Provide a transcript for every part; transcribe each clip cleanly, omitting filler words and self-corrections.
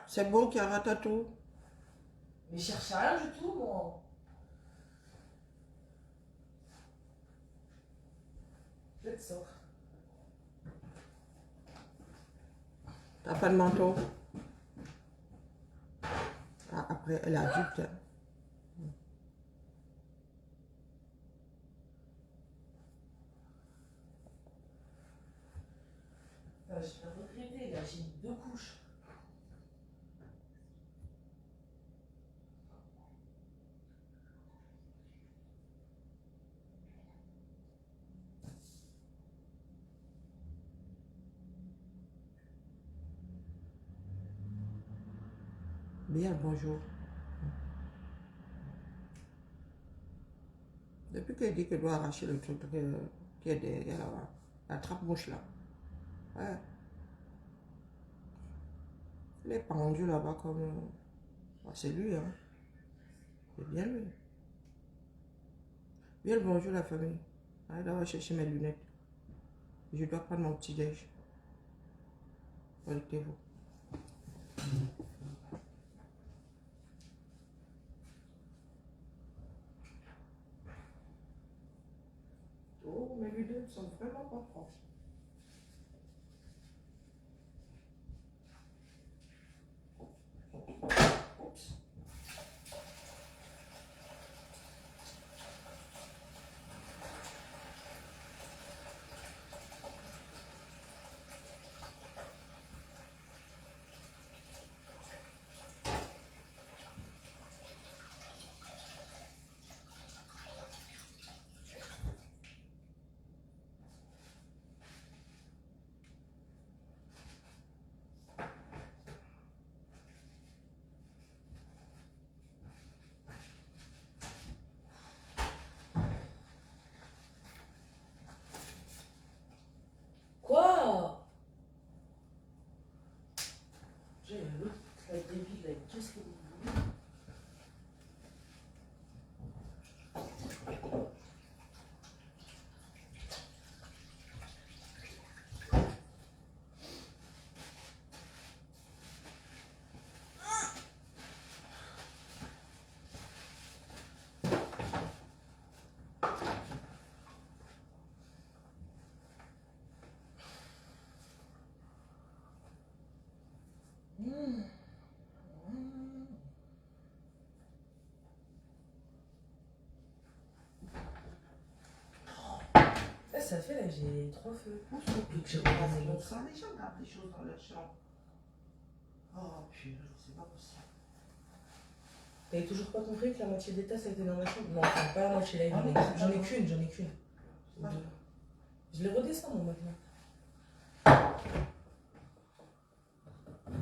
C'est bon qui a ratatou. Mais je cherche rien du tout, moi. Peut-être ça. T'as pas de manteau? Ah, après, elle est adulte. Hein. Je vais regretter, là, j'ai mis 2 couches. Bien, bonjour. Depuis qu'elle dit qu'elle doit arracher le truc qui est derrière là-bas, la trappe-mouche là. Ouais. Elle est pendue là-bas comme... c'est lui, hein. C'est bien lui. Bien le bonjour la famille. Allez d'abord chercher mes lunettes. Je dois prendre mon petit déj. Connectez-vous. Oh, mes lunettes sont vraiment pas propres. Quoi? J'ai l'autre, la débile, là, qu'est-ce que vous voulez? Ça fait là, j'ai 3 feux. Les gens gardent des choses dans leur chambre. Oh putain, c'est pas possible. T'avais toujours pas compris que la moitié des tasses étaient dans ma chambre? Non, enfin, pas la moitié là, j'en ai qu'une. Je les redescends moi maintenant.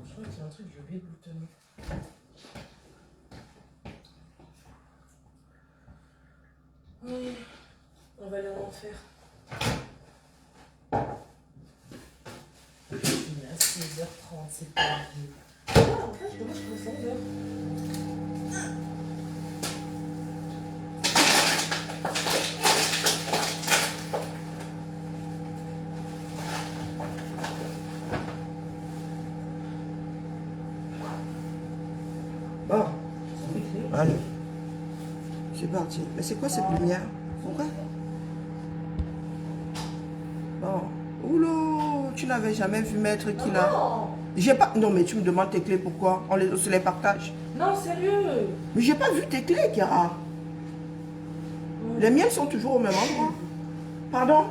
Je crois qu'il y a un truc, j'ai oublié de boutonner. Oui, on va aller en enfer. Il est à 16h30, c'est pas grave. Ah, en fait, je commence à 11h. Bon, allez. C'est parti. Mais c'est quoi cette lumière? Pourquoi? Bon. Oulou, tu n'avais jamais vu Maître qui là? J'ai pas... Non, mais tu me demandes tes clés, pourquoi? On se les partage. Non, sérieux. Mais j'ai pas vu tes clés, Chiara. Les miennes sont toujours au même endroit. Pardon?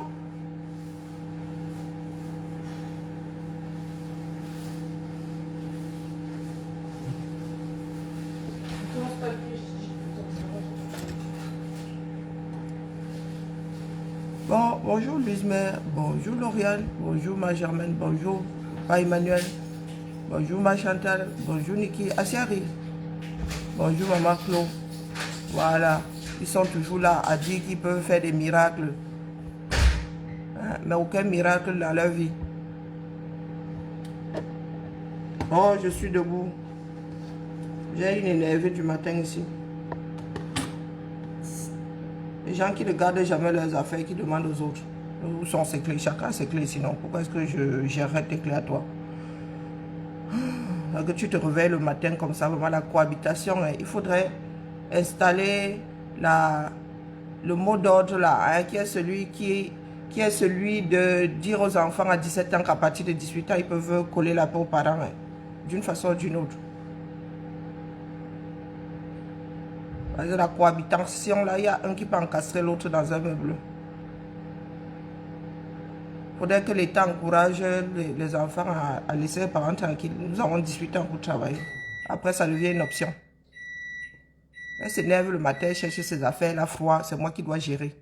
Bon, bonjour Louise-Mère, bonjour Lauriane, bonjour ma Germaine, bonjour Pa Emmanuel, bonjour ma Chantal, bonjour Niki, Asiari, bonjour Maman Claude. Voilà, ils sont toujours là à dire qu'ils peuvent faire des miracles. Hein, mais aucun miracle dans leur vie. Oh, je suis debout. J'ai une énervée du matin ici. Les gens qui ne gardent jamais leurs affaires, qui demandent aux autres. Où sont ses clés? Chacun a ses clés, sinon pourquoi est-ce que je gérerais tes clés à toi? que tu te réveilles le matin comme ça, vraiment la cohabitation, hein, il faudrait installer le mot d'ordre là, hein, qui est celui de dire aux enfants à 17 ans qu'à partir de 18 ans, ils peuvent coller la peau aux parents, hein, d'une façon ou d'une autre. Parce que la cohabitation, là, il y a un qui peut encastrer l'autre dans un meuble. Il faudrait que l'État encourage les enfants à laisser les parents tranquilles. Nous avons 18 ans pour travailler. Après, ça devient une option. Elle s'énerve le matin, cherche ses affaires, elle a froid, c'est moi qui dois gérer.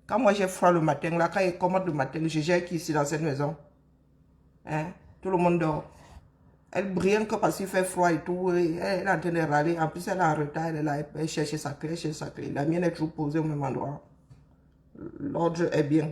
Quand moi j'ai froid le matin, là, quand il commande le matin, je gère qui ici dans cette maison? Hein? Tout le monde dort. Elle brille que parce qu'il fait froid et tout, et elle est en train de râler. En plus, elle est en retard, elle est là, elle cherche sa clé, La mienne est toujours posée au même endroit. L'ordre est bien.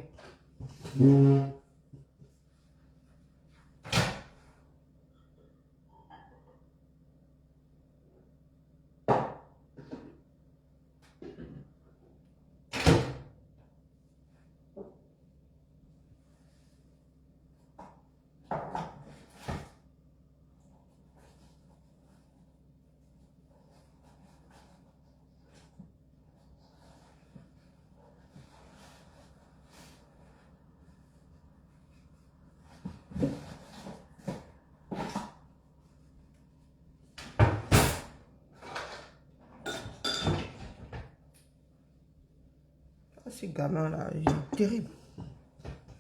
Ces gamins-là, terrible.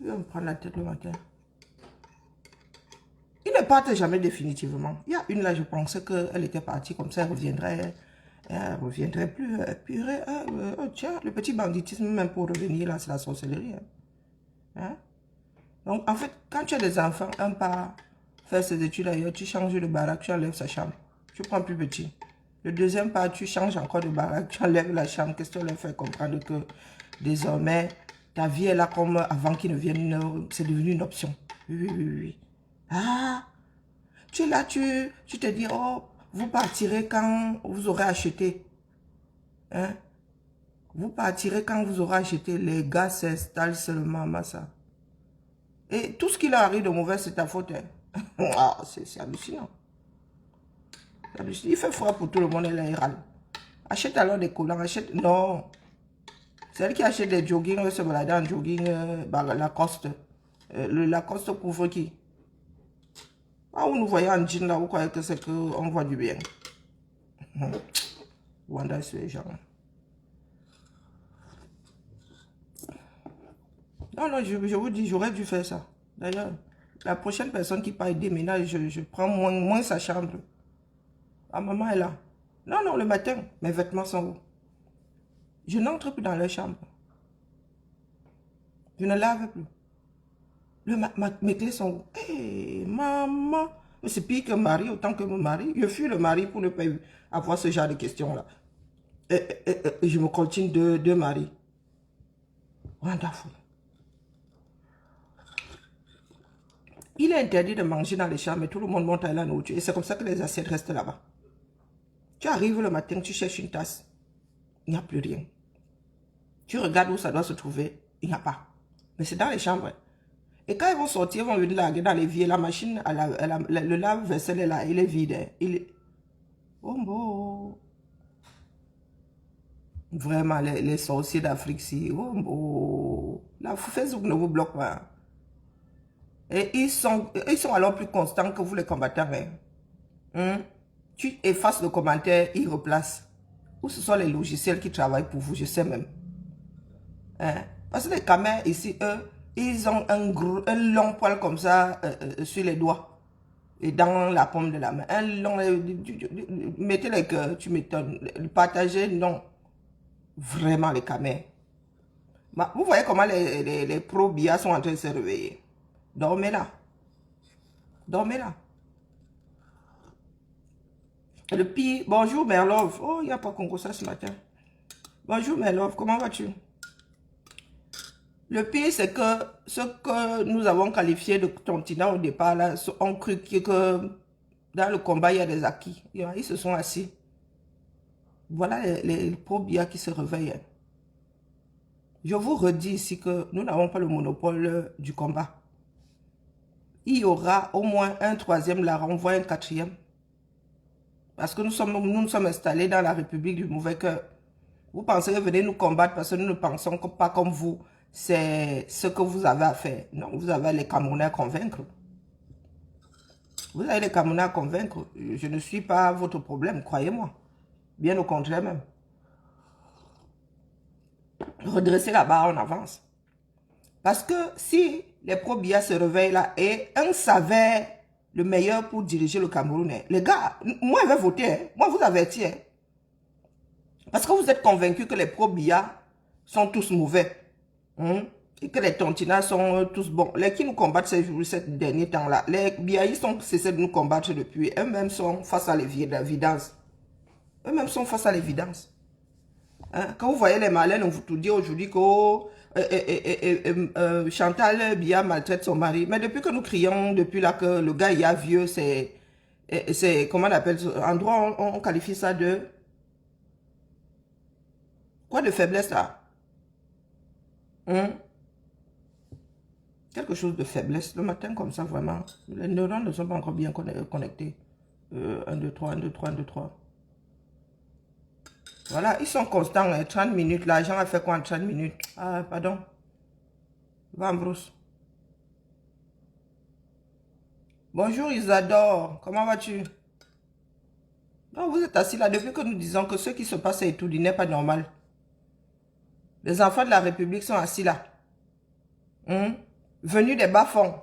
Ils vont me prendre la tête le matin. Ils ne partent jamais définitivement. Il y a une là, je pensais qu'elle était partie comme ça, elle reviendrait plus. Purée, tiens, le petit banditisme, même pour revenir là, c'est la sorcellerie. Hein? Donc, en fait, quand tu as des enfants, un part faire ses études ailleurs, tu changes de baraque, tu enlèves sa chambre. Tu prends plus petit. Le deuxième part, tu changes encore de baraque, tu enlèves la chambre. Qu'est-ce que tu leur fais comprendre que désormais, ta vie est là comme avant qu'ils ne viennent, c'est devenu une option. Oui. Ah, tu es là, tu te dis, oh, vous partirez quand vous aurez acheté. Hein? Vous partirez quand vous aurez acheté. Les gars s'installent seulement, Massa. Et tout ce qui leur arrive de mauvais, c'est ta faute. Hein? Ah, c'est hallucinant. Il fait froid pour tout le monde et là, il râle. Achète alors des collants, achète... Non. Celle qui achète des jogging, se balader en jogging, Lacoste. Le Lacoste couvre qui? Ah, vous nous voyez en jean là, vous croyez que c'est qu'on voit du bien. Wanda, c'est les gens. Non, je vous dis, j'aurais dû faire ça. D'ailleurs, la prochaine personne qui part déménage, je prends moins sa chambre. Ah, maman est là. Non, le matin, mes vêtements sont où? Je n'entre plus dans leur chambre. Je ne lave plus. Mes clés sont où? Hé, maman. Mais c'est pire que mari, autant que mon mari. Je fuis le mari pour ne pas avoir ce genre de questions-là. Je me continue deux maris. Wonderful. Il est interdit de manger dans les chambres, mais tout le monde monte à la nourriture. Et c'est comme ça que les assiettes restent là-bas. Tu arrives le matin, tu cherches une tasse. Il n'y a plus rien. Tu regardes où ça doit se trouver. Il n'y a pas. Mais c'est dans les chambres. Et quand ils vont sortir, ils vont venir laguer dans l'évier. La machine, le lave-vaisselle est là. Il est vide. Oh bon. Vraiment, les sorciers d'Afrique, si. Oh bon. La Facebook ne vous bloque pas. Et ils sont alors plus constants que vous les combattants. Hein? Tu effaces le commentaire, ils replacent. Ou ce sont les logiciels qui travaillent pour vous, je sais même. Hein? Parce que les camers ici, eux, ils ont un long poil comme ça sur les doigts. Et dans la paume de la main. Un long... mettez les cœurs, tu m'étonnes. Partagez, non. Vraiment les camers. Vous voyez comment les pro-BIA sont en train de se réveiller. Dormez là. Dormez là. Le pire, bonjour Merlove. Oh, il n'y a pas Congo ça ce matin. Bonjour Merlove, comment vas-tu? Le pire, c'est que ce que nous avons qualifié de continent au départ, là, ont cru que dans le combat, il y a des acquis. Ils se sont assis. Voilà les pro-BIA qui se réveillent. Je vous redis ici que nous n'avons pas le monopole du combat. Il y aura au moins un troisième larron, voire un quatrième. Parce que nous nous sommes installés dans la République du mauvais cœur. Vous pensez que venez nous combattre parce que nous ne pensons pas comme vous. C'est ce que vous avez à faire. Non, vous avez les Camerounais à convaincre. Vous avez les Camerounais à convaincre. Je ne suis pas votre problème, croyez-moi. Bien au contraire même. Redressez la barre en avance. Parce que si les pro-Biya se réveillent là et un savait le meilleur pour diriger le Cameroun, les gars, moi je vais voter. Hein. Moi vous avertis. Hein. Parce que vous êtes convaincus que les pro-Biya sont tous mauvais. Hein? Et que les tontinats sont tous bons. Les qui nous combattent ces derniers temps-là, les Biaïs ont cessé de nous combattre depuis. Eux-mêmes sont face à l'évidence. Eux-mêmes sont face à l'évidence. Hein? Quand vous voyez les malins, on vous tout dit aujourd'hui que Chantal Biya maltraite son mari. Mais depuis que nous crions, depuis là que le gars il a vieux, c'est comment on appelle ça? En droit, on qualifie ça de... Quoi de faiblesse là? Hein? Quelque chose de faiblesse. Le matin comme ça, vraiment. Les neurones ne sont pas encore bien connectés. 1, 2, 3, 1, 2, 3, 1, 2, 3. Voilà, ils sont constants. 30 minutes. L'argent a fait quoi en 30 minutes? Ah, pardon. Va en brousse. Bonjour Isadore. Comment vas-tu? Non, vous êtes assis là depuis que nous disons que ce qui se passe à Etoudi n'est pas normal. Les enfants de la République sont assis là. Venus des bas-fonds.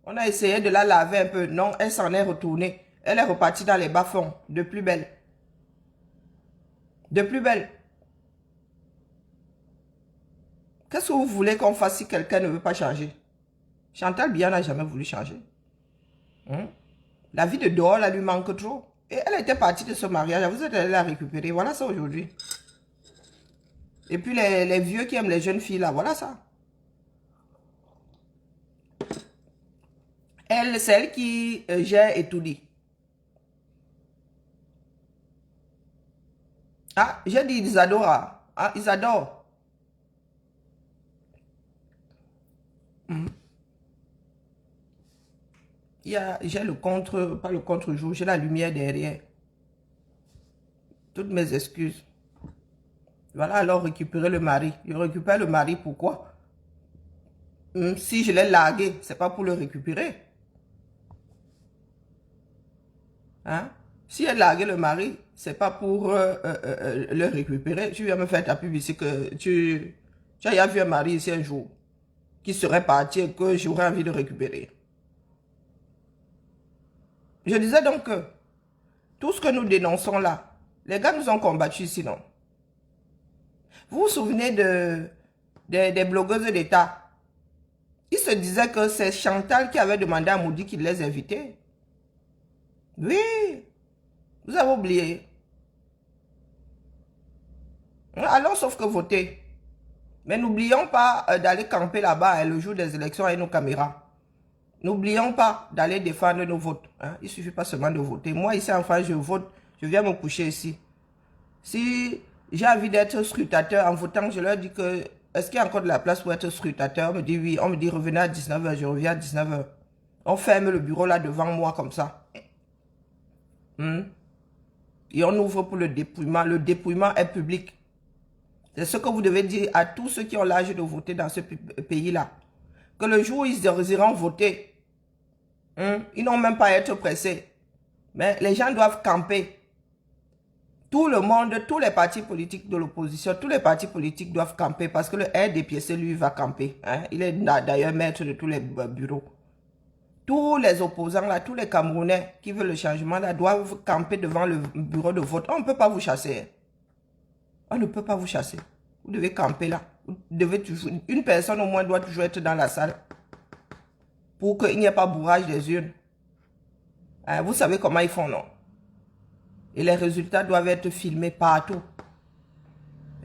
On a essayé de la laver un peu. Non, elle s'en est retournée. Elle est repartie dans les bas-fonds. De plus belle. De plus belle. Qu'est-ce que vous voulez qu'on fasse si quelqu'un ne veut pas changer? Chantal Biya n'a jamais voulu changer. La vie de dehors, elle lui manque trop. Et elle était partie de ce mariage. Vous êtes allé la récupérer. Voilà ça aujourd'hui. Et puis les vieux qui aiment les jeunes filles là. Voilà ça. Elle, c'est elle qui gère Etoudi. Ah, j'ai dit Isadora. Ah, Isadore. J'ai le contre, pas le contre-jour, j'ai la lumière derrière. Toutes mes excuses. Voilà, alors récupérer le mari. Je récupère le mari, pourquoi? Si je l'ai largué, c'est pas pour le récupérer. Hein? Si elle largué le mari, c'est pas pour le récupérer. Tu viens me faire ta pub ici que tu as vu un mari ici un jour qui serait parti et que j'aurais envie de récupérer. Je disais donc que tout ce que nous dénonçons là, les gars nous ont combattus sinon. Vous vous souvenez des blogueuses d'État? Ils se disaient que c'est Chantal qui avait demandé à Moudi qu'il les invitait. Oui, vous avez oublié. Allons sauf que voter. Mais n'oublions pas d'aller camper là-bas le jour des élections avec nos caméras. N'oublions pas d'aller défendre nos votes. Hein. Il ne suffit pas seulement de voter. Moi, ici, enfin, je vote. Je viens me coucher ici. Si j'ai envie d'être scrutateur en votant, je leur dis que est-ce qu'il y a encore de la place pour être scrutateur? On me dit oui. On me dit revenez à 19h. Je reviens à 19h. On ferme le bureau là devant moi comme ça. Et on ouvre pour le dépouillement. Le dépouillement est public. C'est ce que vous devez dire à tous ceux qui ont l'âge de voter dans ce pays-là. Que le jour où ils iront voter, ils n'ont même pas à être pressés. Mais les gens doivent camper. Tout le monde, tous les partis politiques de l'opposition, tous les partis politiques doivent camper parce que le RDPC, lui, va camper. Hein? Il est d'ailleurs maître de tous les bureaux. Tous les opposants, là, tous les Camerounais qui veulent le changement, là, doivent camper devant le bureau de vote. On ne peut pas vous chasser. On ne peut pas vous chasser. Vous devez camper là. Vous devez toujours, une personne au moins doit toujours être dans la salle pour qu'il n'y ait pas bourrage des urnes. Hein, vous savez comment ils font, non? Et les résultats doivent être filmés partout.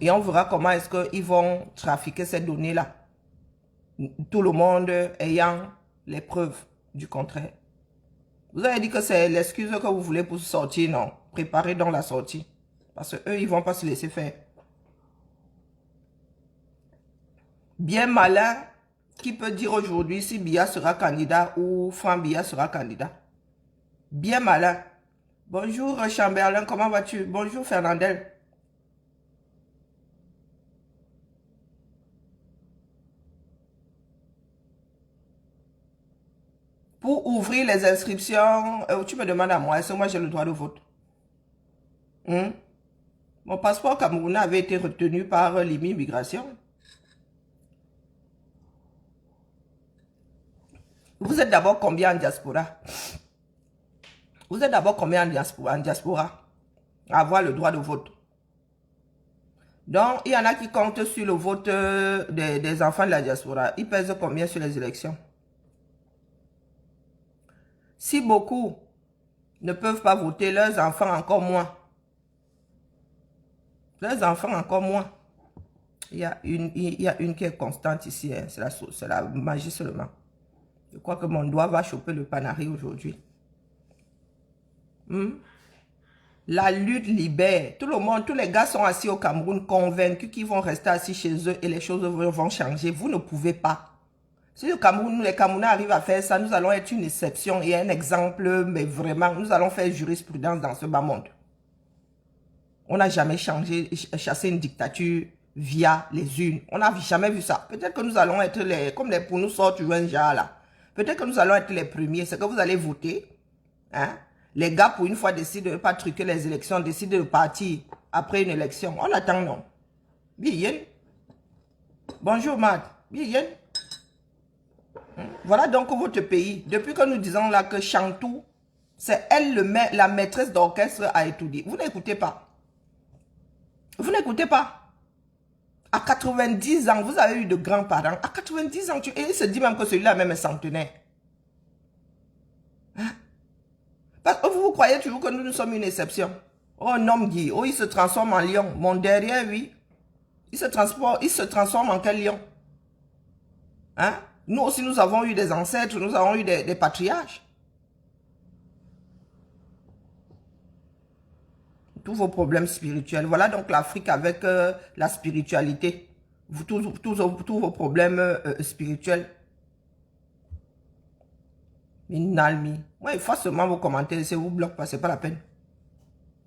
Et on verra comment est-ce qu'ils vont trafiquer ces données-là. Tout le monde ayant les preuves du contraire. Vous avez dit que c'est l'excuse que vous voulez pour sortir, non? Préparez donc la sortie. Parce qu'eux, ils ne vont pas se laisser faire. Bien malin, qui peut dire aujourd'hui si Biya sera candidat ou Franck Biya sera candidat? Bien malin. Bonjour Chamberlain, comment vas-tu? Bonjour Fernandel. Pour ouvrir les inscriptions, tu me demandes à moi, est-ce que moi j'ai le droit de vote? Hmm? Mon passeport camerounais avait été retenu par l'immigration. Vous êtes d'abord combien en diaspora? Vous êtes d'abord combien en diaspora à avoir le droit de vote? Donc, il y en a qui comptent sur le vote des enfants de la diaspora. Ils pèsent combien sur les élections? Si beaucoup ne peuvent pas voter, leurs enfants encore moins. Leurs enfants encore moins. Il y a une qui est constante ici, hein. C'est la magie seulement. Je crois que mon doigt va choper le panari aujourd'hui. La lutte libère. Tout le monde, tous les gars sont assis au Cameroun convaincus qu'ils vont rester assis chez eux et les choses vont changer. Vous ne pouvez pas. Si le Cameroun, les Camerounais arrivent à faire ça, nous allons être une exception et un exemple, mais vraiment, nous allons faire jurisprudence dans ce bas monde. On n'a jamais chassé une dictature via les urnes. On n'a jamais vu ça. Peut-être que nous allons être comme pour nous sortir un genre là. Peut-être que nous allons être les premiers. C'est que vous allez voter. Hein? Les gars, pour une fois, décident de ne pas truquer les élections, décident de partir après une élection. On attend, non? Bien. Bonjour, Mad. Bien. Voilà donc votre pays. Depuis que nous disons là que Chantou, c'est elle la maîtresse d'orchestre à étudier. Vous n'écoutez pas. Vous n'écoutez pas. À 90 ans, vous avez eu de grands-parents. À 90 ans, et il se dit même que celui-là même est centenaire. Hein? Parce que vous croyez toujours que nous sommes une exception. Oh, un homme dit, oh, il se transforme en lion. Mon derrière, oui. Il se transforme en quel lion? Hein? Nous aussi, nous avons eu des ancêtres, nous avons eu des patriarches. Tous vos problèmes spirituels. Voilà donc l'Afrique avec la spiritualité. Tous vos problèmes spirituels. Minalmi. Moi, il faut seulement vos commentaires, c'est vous bloquez pas, c'est pas la peine.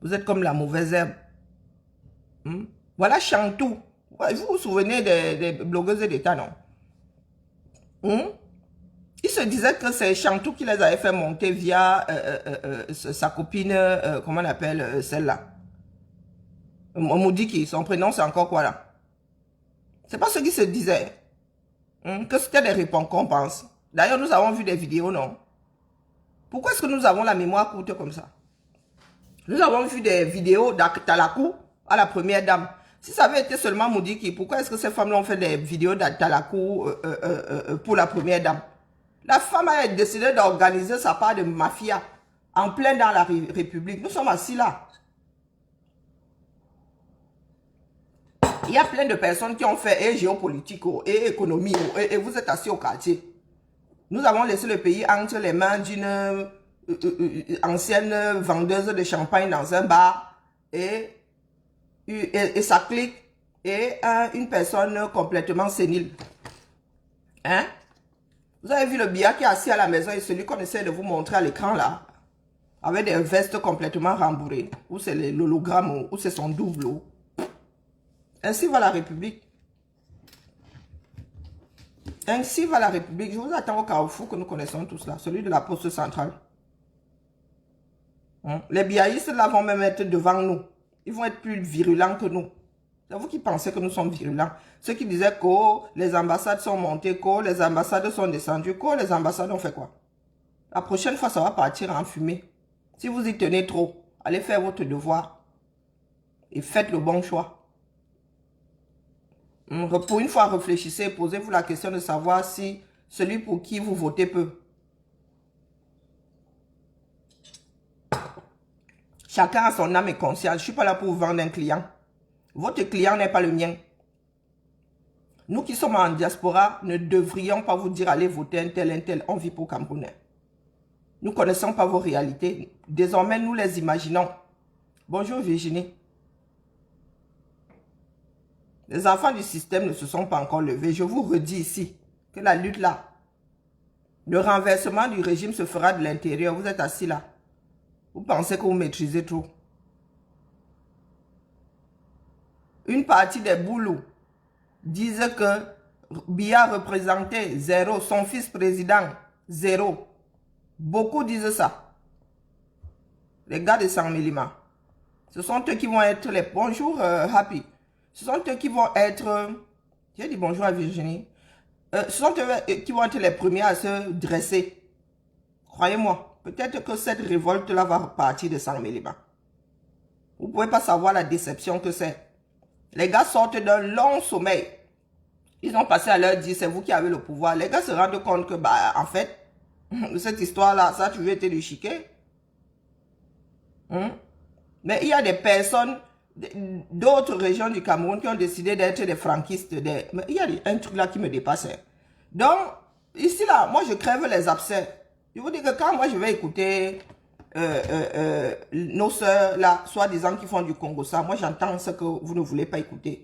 Vous êtes comme la mauvaise herbe. Voilà Chantou. Vous vous souvenez des blogueuses d'État, non? Il se disait que c'est Chantou qui les avait fait monter via sa copine, comment on appelle celle-là? Moudiki, son prénom c'est encore quoi là? C'est pas ce qui se disait. Que c'était des récompenses. D'ailleurs, nous avons vu des vidéos, non? Pourquoi est-ce que nous avons la mémoire courte comme ça? Nous avons vu des vidéos d'Atalakou à la première dame. Si ça avait été seulement Moudiki, pourquoi est-ce que ces femmes-là ont fait des vidéos d'Atalakou pour la première dame? La femme a décidé d'organiser sa part de mafia en plein dans la République. Nous sommes assis là. Il y a plein de personnes qui ont fait géopolitique et économie et vous êtes assis au quartier. Nous avons laissé le pays entre les mains d'une ancienne vendeuse de champagne dans un bar et sa clique et une personne complètement sénile. Hein? Vous avez vu le billet qui est assis à la maison et celui qu'on essaie de vous montrer à l'écran là, avec des vestes complètement rembourrées, ou c'est l'hologramme, ou c'est son double. Ainsi va la République. Ainsi va la République. Je vous attends au carrefour que nous connaissons tous là, celui de la poste centrale. Les biaïstes là vont même être devant nous. Ils vont être plus virulents que nous. C'est vous qui pensez que nous sommes virulents. Ceux qui disaient que les ambassades sont montées, que les ambassades sont descendues, que les ambassades ont fait quoi? La prochaine fois, ça va partir en fumée. Si vous y tenez trop, allez faire votre devoir. Et faites le bon choix. Pour une fois, réfléchissez, posez-vous la question de savoir si celui pour qui vous votez peut. Chacun a son âme et conscience. Je ne suis pas là pour vous vendre un client. Votre client n'est pas le mien. Nous qui sommes en diaspora ne devrions pas vous dire allez voter un tel. On vit pour Camerounais. Nous ne connaissons pas vos réalités. Désormais, nous les imaginons. Bonjour Virginie. Les enfants du système ne se sont pas encore levés. Je vous redis ici que la lutte là, le renversement du régime se fera de l'intérieur. Vous êtes assis là. Vous pensez que vous maîtrisez tout. Une partie des boulous disent que Biya représentait zéro, son fils président, zéro. Beaucoup disent ça. Les gars de San Milima. Ce sont eux qui vont être les... Bonjour, Happy. Ce sont eux qui vont être... J'ai dit bonjour à Virginie. Ce sont eux qui vont être les premiers à se dresser. Croyez-moi, peut-être que cette révolte-là va partir de San Milima. Vous ne pouvez pas savoir la déception que c'est. Les gars sortent d'un long sommeil. Ils ont passé à leur dire, c'est vous qui avez le pouvoir. Les gars se rendent compte que, bah, en fait, cette histoire-là, ça a toujours été du chiquet. Mais il y a des personnes d'autres régions du Cameroun qui ont décidé d'être des franquistes. Mais il y a un truc là qui me dépasse. Donc, ici là, moi je crève les abcès. Je vous dis que quand moi je vais écouter nos sœurs là, soi-disant qui font du Congo, ça, moi j'entends ce que vous ne voulez pas écouter.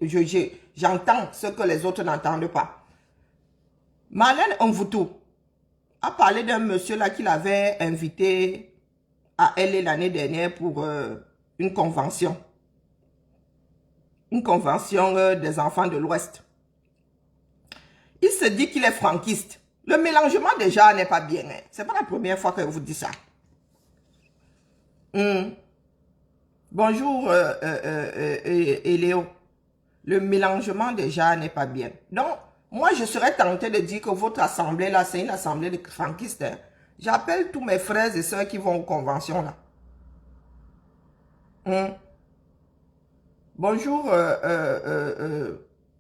J'entends ce que les autres n'entendent pas. Marlène Mvutu a parlé d'un monsieur là qu'il avait invité à LA l'année dernière pour une convention. Une convention des enfants de l'Ouest. Il se dit qu'il est franquiste. Le mélangement déjà n'est pas bien. Hein. C'est pas la première fois que je vous dis ça. Bonjour Léo. Le mélangement déjà n'est pas bien. Donc, moi je serais tenté de dire que votre assemblée là, c'est une assemblée de franquistes. Hein. J'appelle tous mes frères et sœurs qui vont aux conventions là. Bonjour,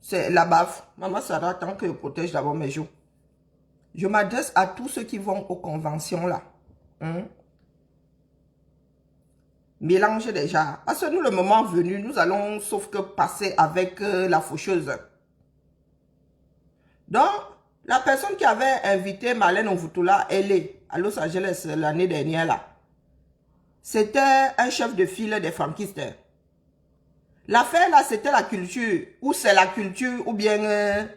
c'est la baffe. Maman Sarah, tant que je protège d'abord mes joues. Je m'adresse à tous ceux qui vont aux conventions là. Mélange déjà. Parce que nous, le moment venu, nous allons sauf que passer avec la faucheuse. Donc, la personne qui avait invité Marlène Mvutula, elle est à Los Angeles l'année dernière là. C'était un chef de file des franquistes. L'affaire là, c'était la culture. Ou c'est la culture, ou bien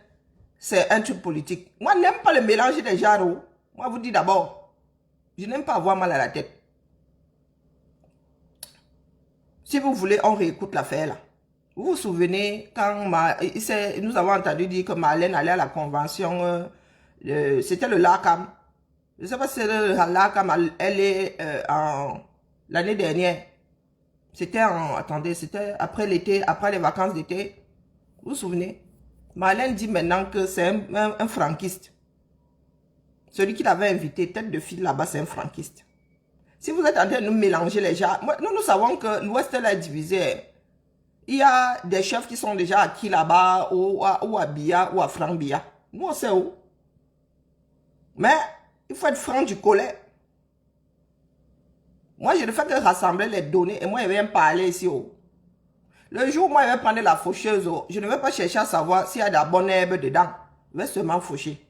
c'est un truc politique. Moi, je n'aime pas le mélange des genres. Moi, je vous dis d'abord, je n'aime pas avoir mal à la tête. Si vous voulez, on réécoute l'affaire là. Vous vous souvenez, quand nous avons entendu dire que Marlène allait à la convention, c'était le LACAM. Je ne sais pas si c'est le LACAM, elle est l'année dernière. C'était attendez, c'était après l'été, après les vacances d'été. Vous vous souvenez? Marlène dit maintenant que c'est un franquiste. Celui qui l'avait invité, tête de file là-bas, c'est un franquiste. Si vous êtes en train de nous mélanger les gens, nous savons que l'Ouest est divisé. Il y a des chefs qui sont déjà acquis là-bas, ou à Biya, ou à Franc Biya. Nous, on sait où. Mais il faut être franc du collet. Moi, je ne fais que rassembler les données et moi, je vais me parler ici. Le jour où moi, je vais prendre la faucheuse, je ne vais pas chercher à savoir s'il y a de la bonne herbe dedans. Je vais seulement faucher.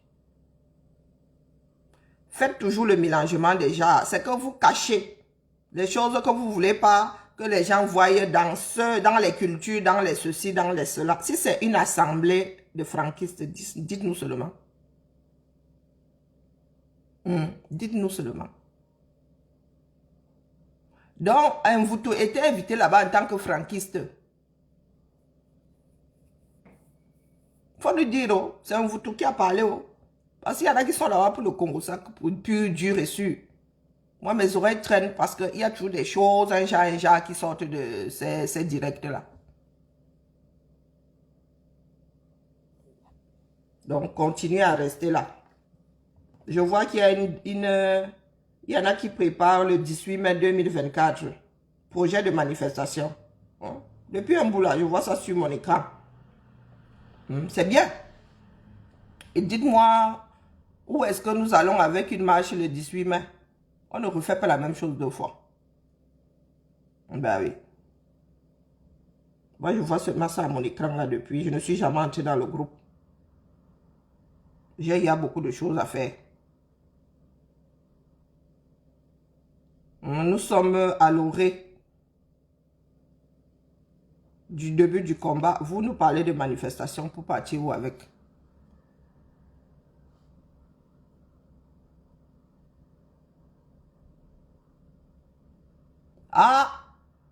Faites toujours le mélangement déjà. C'est que vous cachez les choses que vous ne voulez pas que les gens voient dans les cultures, dans les ceci, dans les cela. Si c'est une assemblée de franquistes, dites-nous seulement. Dites-nous seulement. Donc, vous étiez invité là-bas en tant que franquiste. Faut le dire, c'est un Mvutu qui a parlé. Parce qu'il y en a qui sont là-bas pour le Congo, ça, pour pur, dur et sûr. Moi, mes oreilles traînent parce qu'il y a toujours des choses, un genre qui sortent de ces directs-là. Donc, continuez à rester là. Je vois qu'il y a il y en a qui préparent le 18 mai 2024, projet de manifestation. Depuis un bout là, je vois ça sur mon écran. C'est bien. Et dites-moi, où est-ce que nous allons avec une marche le 18 mai? On ne refait pas la même chose deux fois. Ben oui. Moi, je vois seulement ça à mon écran là depuis. Je ne suis jamais entré dans le groupe. Il y a beaucoup de choses à faire. Nous sommes à l'orée du début du combat. Vous nous parlez de manifestation pour partir où avec? Ah,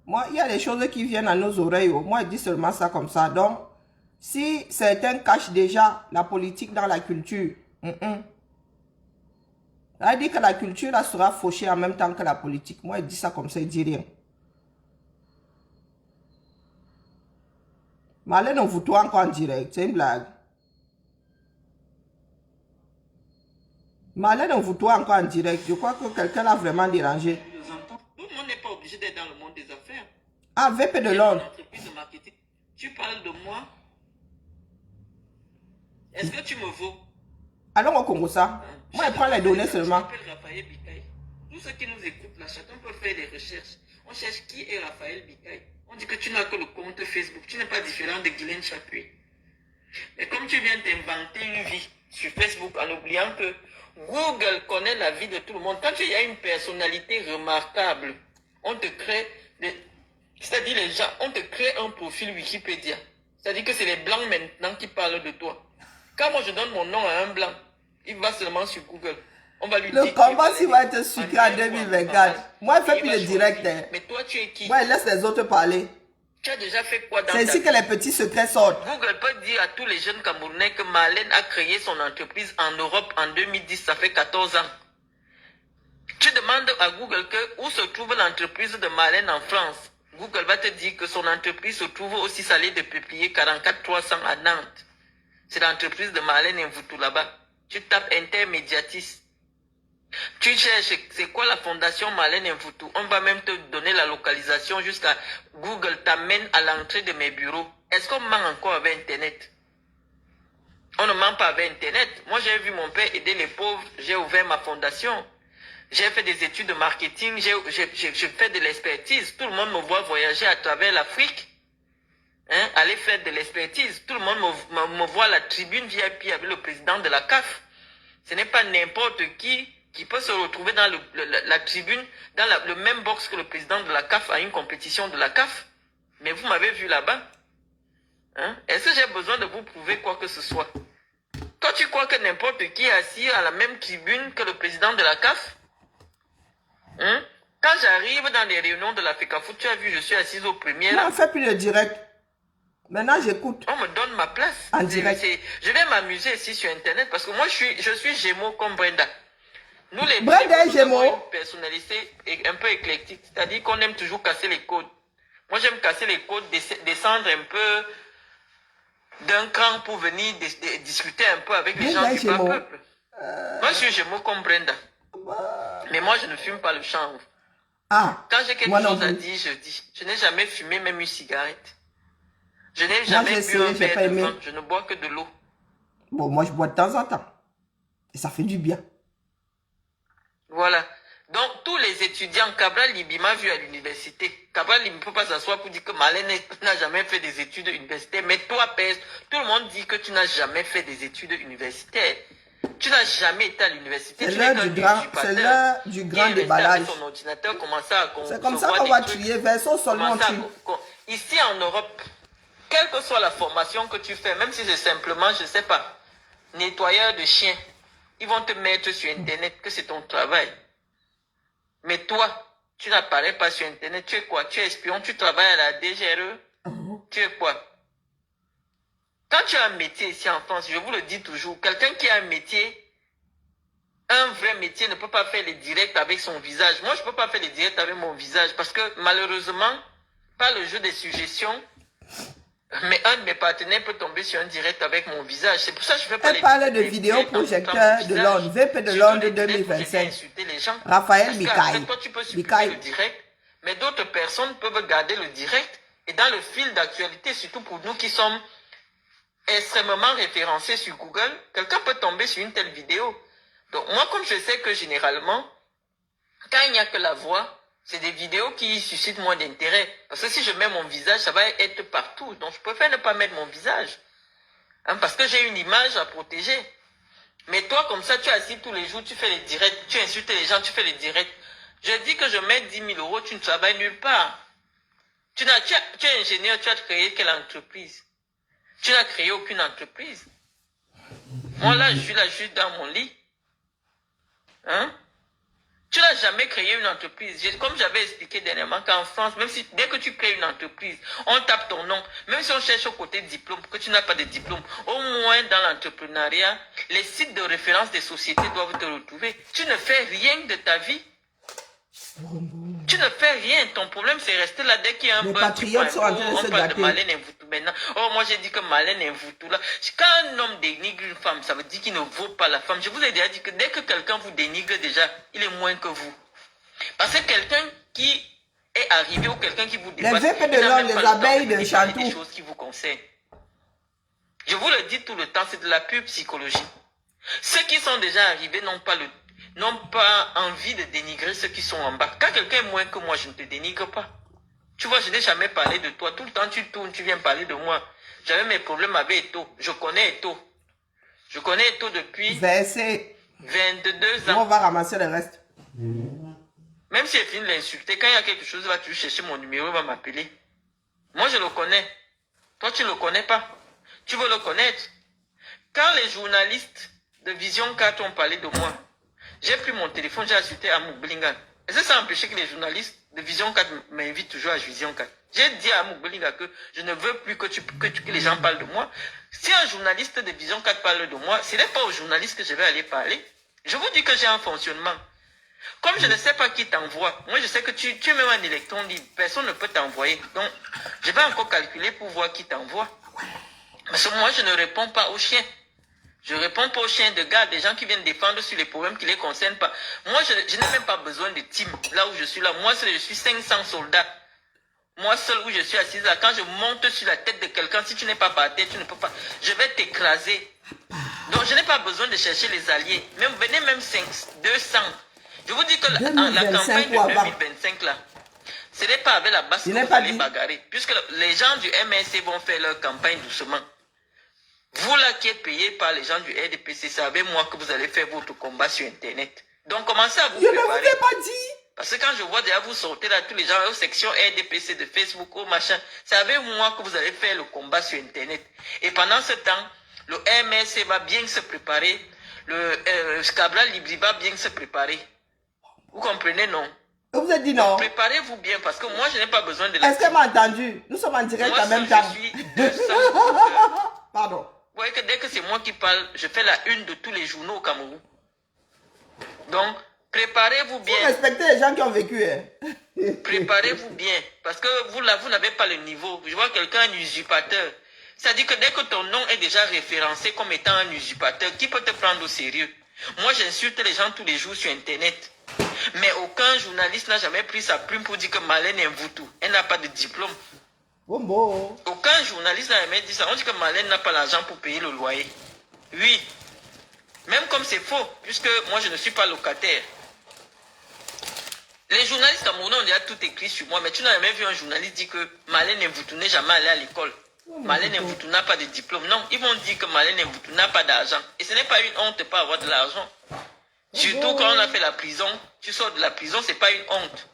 moi, il y a des choses qui viennent à nos oreilles. Oh. Moi, je dis seulement ça comme ça. Donc, si certains cachent déjà la politique dans la culture, ça dit que la culture là, sera fauchée en même temps que la politique. Moi, je dis ça comme ça, il dit rien. Marlène, on vous tourne encore en direct. C'est une blague. Marlène, on vous tourne encore en direct. Je crois que quelqu'un l'a vraiment dérangé. Tout le monde n'est pas obligé d'être dans le monde des affaires. Ah, VP de Londres. Entreprise de marketing. Tu parles de moi. Est-ce que tu me vaux? Allons au Congo, ça. Moi, je prends les données seulement. Je m'appelle Raphaël Bikaï. Tous ceux qui nous écoutent là, chacun peut faire des recherches. On cherche qui est Raphaël Bikaï. On dit que tu n'as que le compte Facebook. Tu n'es pas différent de Guylaine Chapuis. Mais comme tu viens d'inventer une vie sur Facebook en oubliant que Google connaît la vie de tout le monde. Quand tu as une personnalité remarquable, on te crée c'est-à-dire les gens, on te crée un profil Wikipédia. C'est-à-dire que c'est les blancs maintenant qui parlent de toi. Quand moi je donne mon nom à un blanc, il va seulement sur Google. On va lui dire. Le combat, s'il va être sucré en 2024. Moi, je fais plus le direct. Mais toi, tu es qui? Ouais, laisse les autres parler. Tu as déjà fait quoi dans C'est ici que les petits secrets sortent. Google peut dire à tous les jeunes Camerounais que Marlène a créé son entreprise en Europe en 2010, ça fait 14 ans. Tu demandes à Google où se trouve l'entreprise de Marlène en France. Google va te dire que son entreprise se trouve aussi salée de Peuplier 44 300 à Nantes. C'est l'entreprise de Marlène Mvutu là-bas. Tu tapes intermédiatis. Tu cherches c'est quoi la fondation Marlène Mvutu. On va même te donner la localisation jusqu'à Google t'amène à l'entrée de mes bureaux. Est-ce qu'on ment encore avec Internet? On ne ment pas avec Internet. Moi j'ai vu mon père aider les pauvres. J'ai ouvert ma fondation. J'ai fait des études de marketing. J'ai fait de l'expertise. Tout le monde me voit voyager à travers l'Afrique. Hein, aller faire de l'expertise. Tout le monde me voit à la tribune VIP avec le président de la CAF. Ce n'est pas n'importe qui peut se retrouver dans la tribune, dans le même box que le président de la CAF à une compétition de la CAF. Mais vous m'avez vu là-bas. Hein? Est-ce que j'ai besoin de vous prouver quoi que ce soit? Toi, tu crois que n'importe qui est assis à la même tribune que le président de la CAF? Hein? Quand j'arrive dans les réunions de la FECAFOOT, tu as vu, je suis assise au premier. Non, on ne fait plus le direct. Maintenant, j'écoute. On me donne ma place. En direct. Je vais m'amuser ici sur Internet parce que moi, je suis Gémeaux comme Brenda. Nous, les Brenda est Gémeaux, nous avons Gémeaux. une personnalité un peu éclectique. C'est-à-dire qu'on aime toujours casser les codes. Moi, j'aime casser les codes, descendre un peu d'un cran pour venir discuter un peu avec les gens du bas peuple. Moi, je suis Gémeaux comme Brenda. Mais moi, je ne fume pas le chanvre. Ah, Quand j'ai quelque chose à dire, je dis. Je n'ai jamais fumé même une cigarette. Je n'ai jamais bu un verre de vin. Je ne bois que de l'eau. Bon, moi, je bois de temps en temps. Et ça fait du bien. Voilà. Donc, tous les étudiants, Cabral Libi m'a vu à l'université. Cabral Libi ne peut pas s'asseoir pour dire que Marlène n'a jamais fait des études universitaires. Mais toi, tout le monde dit que tu n'as jamais fait des études universitaires. Tu n'as jamais été à l'université. C'est l'heure du grand déballage. C'est comme ça qu'on va trier. Verso seulement tue. Ici en Europe, quelle que soit la formation que tu fais, même si c'est simplement, je ne sais pas, nettoyeur de chiens, ils vont te mettre sur Internet que c'est ton travail. Mais toi, tu n'apparais pas sur Internet. Tu es quoi? Tu es espion, tu travailles à la DGRE. Tu es quoi? Quand tu as un métier ici en France, je vous le dis toujours, quelqu'un qui a un métier, un vrai métier ne peut pas faire les directs avec son visage. Moi, je ne peux pas faire les directs avec mon visage parce que malheureusement, par le jeu des suggestions, mais un de mes partenaires peut tomber sur un direct avec mon visage. C'est pour ça que je ne fais pas Elle parle de vidéoprojecteur de Londres, VP de Londres 2025. Raphaël Bikaï. Toi, tu peux supprimer le direct, mais d'autres personnes peuvent garder le direct. Et dans le fil d'actualité, surtout pour nous qui sommes extrêmement référencés sur Google, quelqu'un peut tomber sur une telle vidéo. Donc moi, comme je sais que généralement, quand il n'y a que la voix, c'est des vidéos qui suscitent moins d'intérêt. Parce que si je mets mon visage, ça va être partout. Donc je préfère ne pas mettre mon visage. Hein, parce que j'ai une image à protéger. Mais toi, comme ça, tu es assis tous les jours, tu fais les directs, tu insultes les gens, tu fais les directs. Je dis que je mets 10 000 euros, tu ne travailles nulle part. Tu es ingénieur, tu as créé quelle entreprise? Tu n'as créé aucune entreprise. Moi là, je suis là juste dans mon lit. Hein? Tu n'as jamais créé une entreprise. Comme j'avais expliqué dernièrement qu'en France, même si dès que tu crées une entreprise, on tape ton nom. Même si on cherche au côté diplôme, que tu n'as pas de diplôme, au moins dans l'entrepreneuriat, les sites de référence des sociétés doivent te retrouver. Tu ne fais rien de ta vie. Tu ne fais rien. Ton problème, c'est rester là dès qu'il y a un Les bug. patriotes sont en train de se On parle de gâter. Marlène Mvutu maintenant. Oh, moi j'ai dit que Marlène Mvutu là. Quand un homme dénigre une femme, ça veut dire qu'il ne vaut pas la femme. Je vous ai déjà dit que dès que quelqu'un vous dénigre déjà, il est moins que vous. Parce que quelqu'un qui est arrivé ou quelqu'un qui vous dépasse, Les VP de il n'a l'homme, même pas les le temps de abeilles de venir parler Chantou. des choses qui vous concernent. Je vous le dis tout le temps, c'est de la pure psychologie. Ceux qui sont déjà arrivés n'ont pas envie de dénigrer ceux qui sont en bas. Quand quelqu'un est moins que moi, je ne te dénigre pas. Tu vois, je n'ai jamais parlé de toi. Tout le temps, tu tournes, tu viens parler de moi. J'avais mes problèmes avec Eto. Je connais Eto. Je connais Eto depuis Versé. 22 On ans. va ramasser le reste. Même si elle finit de l'insulter, quand il y a quelque chose, il va toujours chercher mon numéro, il va m'appeler. Moi, je le connais. Toi, tu ne le connais pas. Tu veux le connaître. Quand les journalistes de Vision 4 ont parlé de moi, j'ai pris mon téléphone, j'ai insulté Amouk Blingan. Est-ce que ça a empêché que les journalistes de Vision 4 m'invitent toujours à Vision 4? J'ai dit à Amouk Blingan que je ne veux plus que les gens parlent de moi. Si un journaliste de Vision 4 parle de moi, ce n'est pas aux journalistes que je vais aller parler. Je vous dis que j'ai un fonctionnement. Comme je ne sais pas qui t'envoie, moi je sais que tu es même un électron libre, personne ne peut t'envoyer. Donc, je vais encore calculer pour voir qui t'envoie. Parce que moi, je ne réponds pas aux chiens. Je réponds pas aux chiens de garde, des gens qui viennent défendre sur les problèmes qui ne les concernent pas. Moi, je n'ai même pas besoin de team, là où je suis là. Moi, seul, je suis 500 soldats. Moi seul où je suis assise là, quand je monte sur la tête de quelqu'un, si tu n'es pas par terre, tu ne peux pas. Je vais t'écraser. Donc, je n'ai pas besoin de chercher les alliés. Même, venez même 200. Je vous dis que la campagne de 2025 là, ce n'est pas avec la basse que vous allez bagarrer. Puisque les gens du MSC vont faire leur campagne doucement. Vous là qui êtes payé par les gens du RDPC, c'est avec moi que vous allez faire votre combat sur Internet. Donc commencez à vous préparer. Je ne vous ai pas dit. Parce que quand je vois déjà vous sortir là, tous les gens aux sections RDPC de Facebook, au machin, c'est avec moi que vous allez faire le combat sur Internet. Et pendant ce temps, le MSC va bien se préparer, le Scabra Libri va bien se préparer. Vous comprenez, non? Vous avez dit non. Préparez-vous bien parce que moi, je n'ai pas besoin de la... Est-ce qu'elle m'a entendu? Nous sommes en direct moi, en même temps. Je suis 200. Pardon. Vous voyez que dès que c'est moi qui parle, je fais la une de tous les journaux au Cameroun. Donc, préparez-vous bien. Vous respectez les gens qui ont vécu. Hein. Préparez-vous bien. Parce que vous là, vous n'avez pas le niveau. Je vois quelqu'un, un usurpateur. C'est-à-dire que dès que ton nom est déjà référencé comme étant un usurpateur, qui peut te prendre au sérieux? Moi, j'insulte les gens tous les jours sur Internet. Mais aucun journaliste n'a jamais pris sa plume pour dire que Marlène Mvutu, elle n'a pas de diplôme. Bon. Aucun journaliste n'a jamais dit ça. On dit que Marlène n'a pas l'argent pour payer le loyer. Oui. Même comme c'est faux, puisque moi je ne suis pas locataire. Les journalistes camerounais ont déjà tout écrit sur moi, mais tu n'as jamais vu un journaliste dire que Marlène Mvutu n'est jamais allée à l'école. Marlène Mvutu n'a pas de diplôme. Non, ils vont dire que Marlène Mvutu n'a pas d'argent. Et ce n'est pas une honte de ne pas avoir de l'argent. Surtout quand on a fait la prison, tu sors de la prison, ce n'est pas une honte.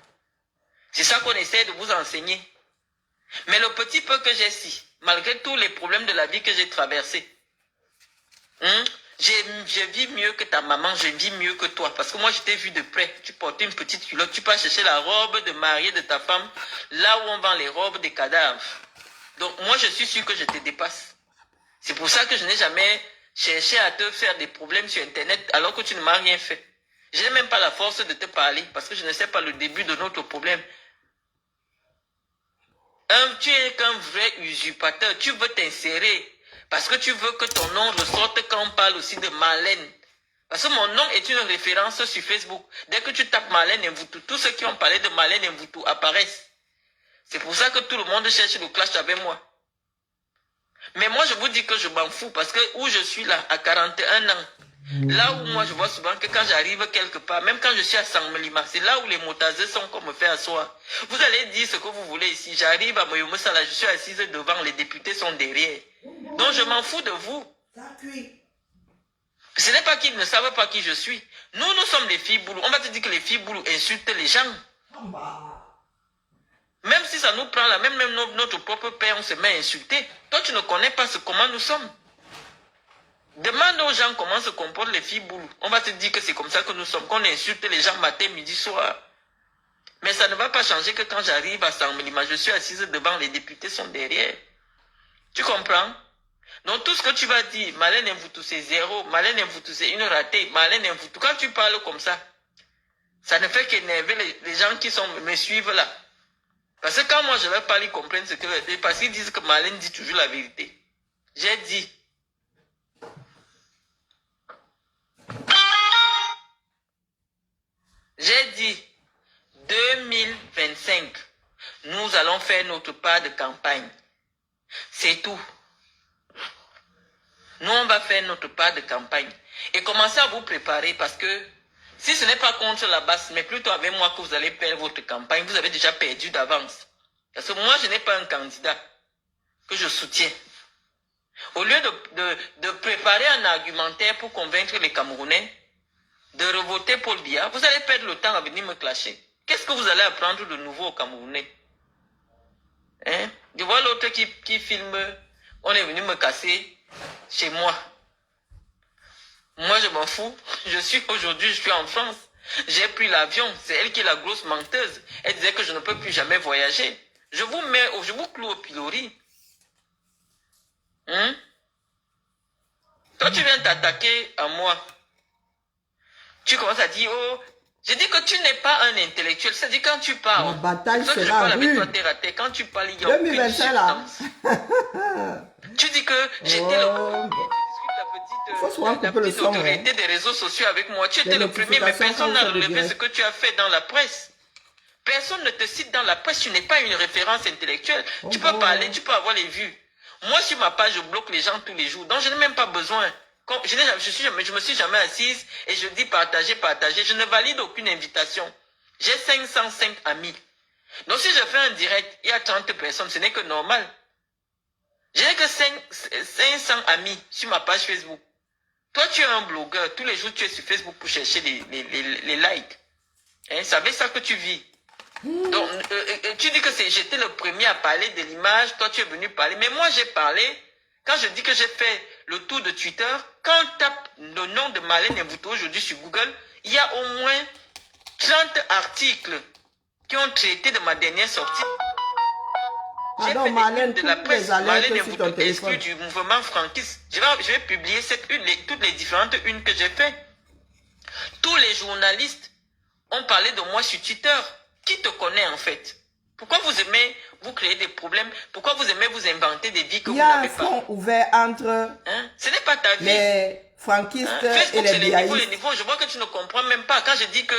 C'est ça qu'on essaie de vous enseigner. Mais le petit peu que j'ai si, malgré tous les problèmes de la vie que j'ai traversés, je vis mieux que ta maman, je vis mieux que toi. Parce que moi, je t'ai vu de près. Tu portais une petite culotte, tu peux chercher la robe de mariée de ta femme, là où on vend les robes des cadavres. Donc moi, je suis sûr que je te dépasse. C'est pour ça que je n'ai jamais cherché à te faire des problèmes sur Internet alors que tu ne m'as rien fait. Je n'ai même pas la force de te parler parce que je ne sais pas le début de notre problème. Tu es qu'un vrai usurpateur. Tu veux t'insérer parce que tu veux que ton nom ressorte quand on parle aussi de Marlène. Parce que mon nom est une référence sur Facebook. Dès que tu tapes Marlène Mvutu, tous ceux qui ont parlé de Marlène Mvutu apparaissent. C'est pour ça que tout le monde cherche le clash avec moi. Mais moi, je vous dis que je m'en fous parce que où je suis là, à 41 ans, là où moi je vois souvent que quand j'arrive quelque part, même quand je suis à Sangmelima, c'est là où les motasés sont comme me fait asseoir. Vous allez dire ce que vous voulez ici. J'arrive à Moyomosala, je suis assise devant, les députés sont derrière. Donc je m'en fous de vous. Ce n'est pas qu'ils ne savent pas qui je suis. Nous sommes les filles boulou. On va te dire que les filles boulou insultent les gens. Même si ça nous prend là, même notre propre père, on se met à insulter. Toi, tu ne connais pas comment nous sommes. Demande aux gens comment se comportent les filles boules. On va te dire que c'est comme ça que nous sommes, qu'on insulte les gens matin, midi, soir. Mais ça ne va pas changer que quand j'arrive à Saint-Mélima, je suis assise devant, les députés sont derrière. Tu comprends? Donc tout ce que tu vas dire, Marlène Mvoutou c'est zéro, Marlène Mvoutou c'est une ratée, Marlène Mvoutou, quand tu parles comme ça ne fait qu'énerver les gens qui me suivent là. Parce que quand moi je leur parle, ils comprennent ce que... Parce qu'ils disent que Marlène dit toujours la vérité. J'ai dit... J'ai dit, 2025, nous allons faire notre part de campagne. C'est tout. Nous, on va faire notre part de campagne. Et commencez à vous préparer parce que si ce n'est pas contre la basse, mais plutôt avec moi que vous allez perdre votre campagne, vous avez déjà perdu d'avance. Parce que moi, je n'ai pas un candidat que je soutiens. Au lieu de préparer un argumentaire pour convaincre les Camerounais de revoter Paul Biya, vous allez perdre le temps à venir me clasher. Qu'est-ce que vous allez apprendre de nouveau aux Camerounais? Hein? Je vois l'autre qui filme, on est venu me casser chez moi. Moi, je m'en fous. Aujourd'hui, je suis en France. J'ai pris l'avion. C'est elle qui est la grosse menteuse. Elle disait que je ne peux plus jamais voyager. Je vous cloue au pilori. Hein? Toi, tu viens t'attaquer à moi. Tu commences à dire, oh, je dis que tu n'es pas un intellectuel. C'est-à-dire quand tu parles. La bataille que je sera parle avec rude. toi terre à terre. Quand tu parles, il y a aucune 2025 là. substance. Tu dis que j'étais la petite autorité des réseaux sociaux avec moi. Tu étais le premier, mais personne n'a relevé ce que tu as fait dans la presse. Personne ne te cite dans la presse. Tu n'es pas une référence intellectuelle. Tu peux parler, tu peux avoir les vues. Moi, sur ma page, je bloque les gens tous les jours. Donc, je n'ai même pas besoin. Je me suis jamais assise et je dis partager, partager. Je ne valide aucune invitation. J'ai 505 amis. Donc, si je fais un direct, il y a 30 personnes. Ce n'est que normal. Je n'ai que 500 amis sur ma page Facebook. Toi, tu es un blogueur. Tous les jours, tu es sur Facebook pour chercher les likes. Hein, c'est avec ça que tu vis. Donc, tu dis que j'étais le premier à parler de l'image. Toi, tu es venu parler. Mais moi, j'ai parlé. Quand je dis que j'ai fait le tour de Twitter, quand on tape le nom de Marlène Mvoutou aujourd'hui sur Google, il y a au moins 30 articles qui ont traité de ma dernière sortie. J'ai fait Marlène, de la presse, Marlène Mvoutou exclue du téléphone. mouvement franquiste. Je vais publier toutes les différentes unes que j'ai fait. Tous les journalistes ont parlé de moi sur Twitter. Qui te connaît en fait? Pourquoi vous aimez vous créer des problèmes? Pourquoi vous aimez vous inventer des vies que vous n'avez pas? Il y a un front ouvert entre Ce n'est pas ta vie. les franquistes Facebook, et les c'est les biaïstes. niveaux. Je vois que tu ne comprends même pas. Quand je dis que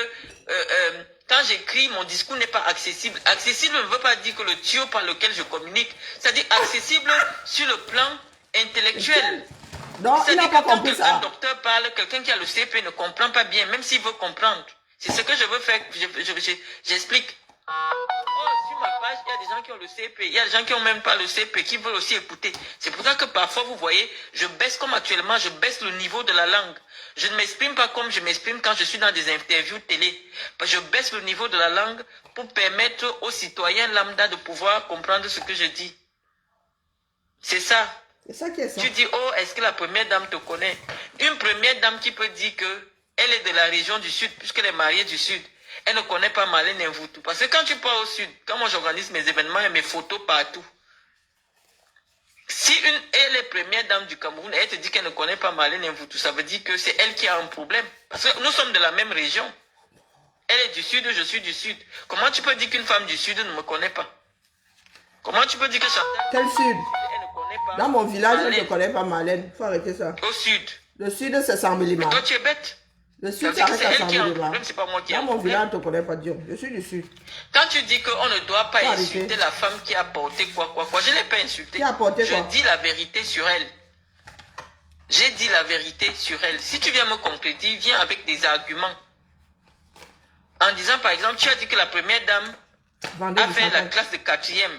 quand j'écris, mon discours n'est pas accessible. Accessible ne veut pas dire que le tuyau par lequel je communique, c'est-à-dire accessible sur le plan intellectuel. Donc, il n'a pas compris quand ça. un docteur parle, quelqu'un qui a le CP ne comprend pas bien, même s'il veut comprendre. C'est ce que je veux faire. J'explique. Oh, sur ma page, il y a des gens qui ont le CP. Il y a des gens qui n'ont même pas le CP, qui veulent aussi écouter. C'est pour ça que parfois, vous voyez, je baisse comme actuellement, je baisse le niveau de la langue. Je ne m'exprime pas comme je m'exprime quand je suis dans des interviews télé. Je baisse le niveau de la langue pour permettre aux citoyens lambda de pouvoir comprendre ce que je dis. C'est ça. C'est ça qui est ça. Tu dis, oh, est-ce que la première dame te connaît? Une première dame qui peut dire que elle est de la région du Sud, puisqu'elle est mariée du Sud. Elle ne connaît pas Marlène Mvoutou. Parce que quand tu pars au Sud, quand moi j'organise mes événements et mes photos partout, si elle est première dame du Cameroun et elle te dit qu'elle ne connaît pas Marlène Mvoutou, ça veut dire que c'est elle qui a un problème. Parce que nous sommes de la même région. Elle est du Sud, je suis du Sud. Comment tu peux dire qu'une femme du Sud ne me connaît pas? Comment tu peux dire que Chantal... Quel Sud? Elle ne connaît pas Dans mon village, Marlène. je ne connais pas Marlène. Il faut arrêter ça. Au Sud. Le Sud, c'est Saint-Mélima. Toi, tu es bête. Le Ça Sud, veut c'est dire que c'est avec elle qui a un Saint-Mélima. problème, c'est pas moi qui ai Dans un mon problème. village, je ne connais pas Dieu. Je suis du Sud. Quand tu dis qu'on ne doit pas Faut insulter arrêter. la femme qui a porté quoi, je ne l'ai pas insultée. Qui a porté Je quoi? dis la vérité sur elle. J'ai dit la vérité sur elle. Si tu viens me contredire, viens avec des arguments. En disant par exemple, tu as dit que la première dame Vendez a du fait la champagne. classe de 4e.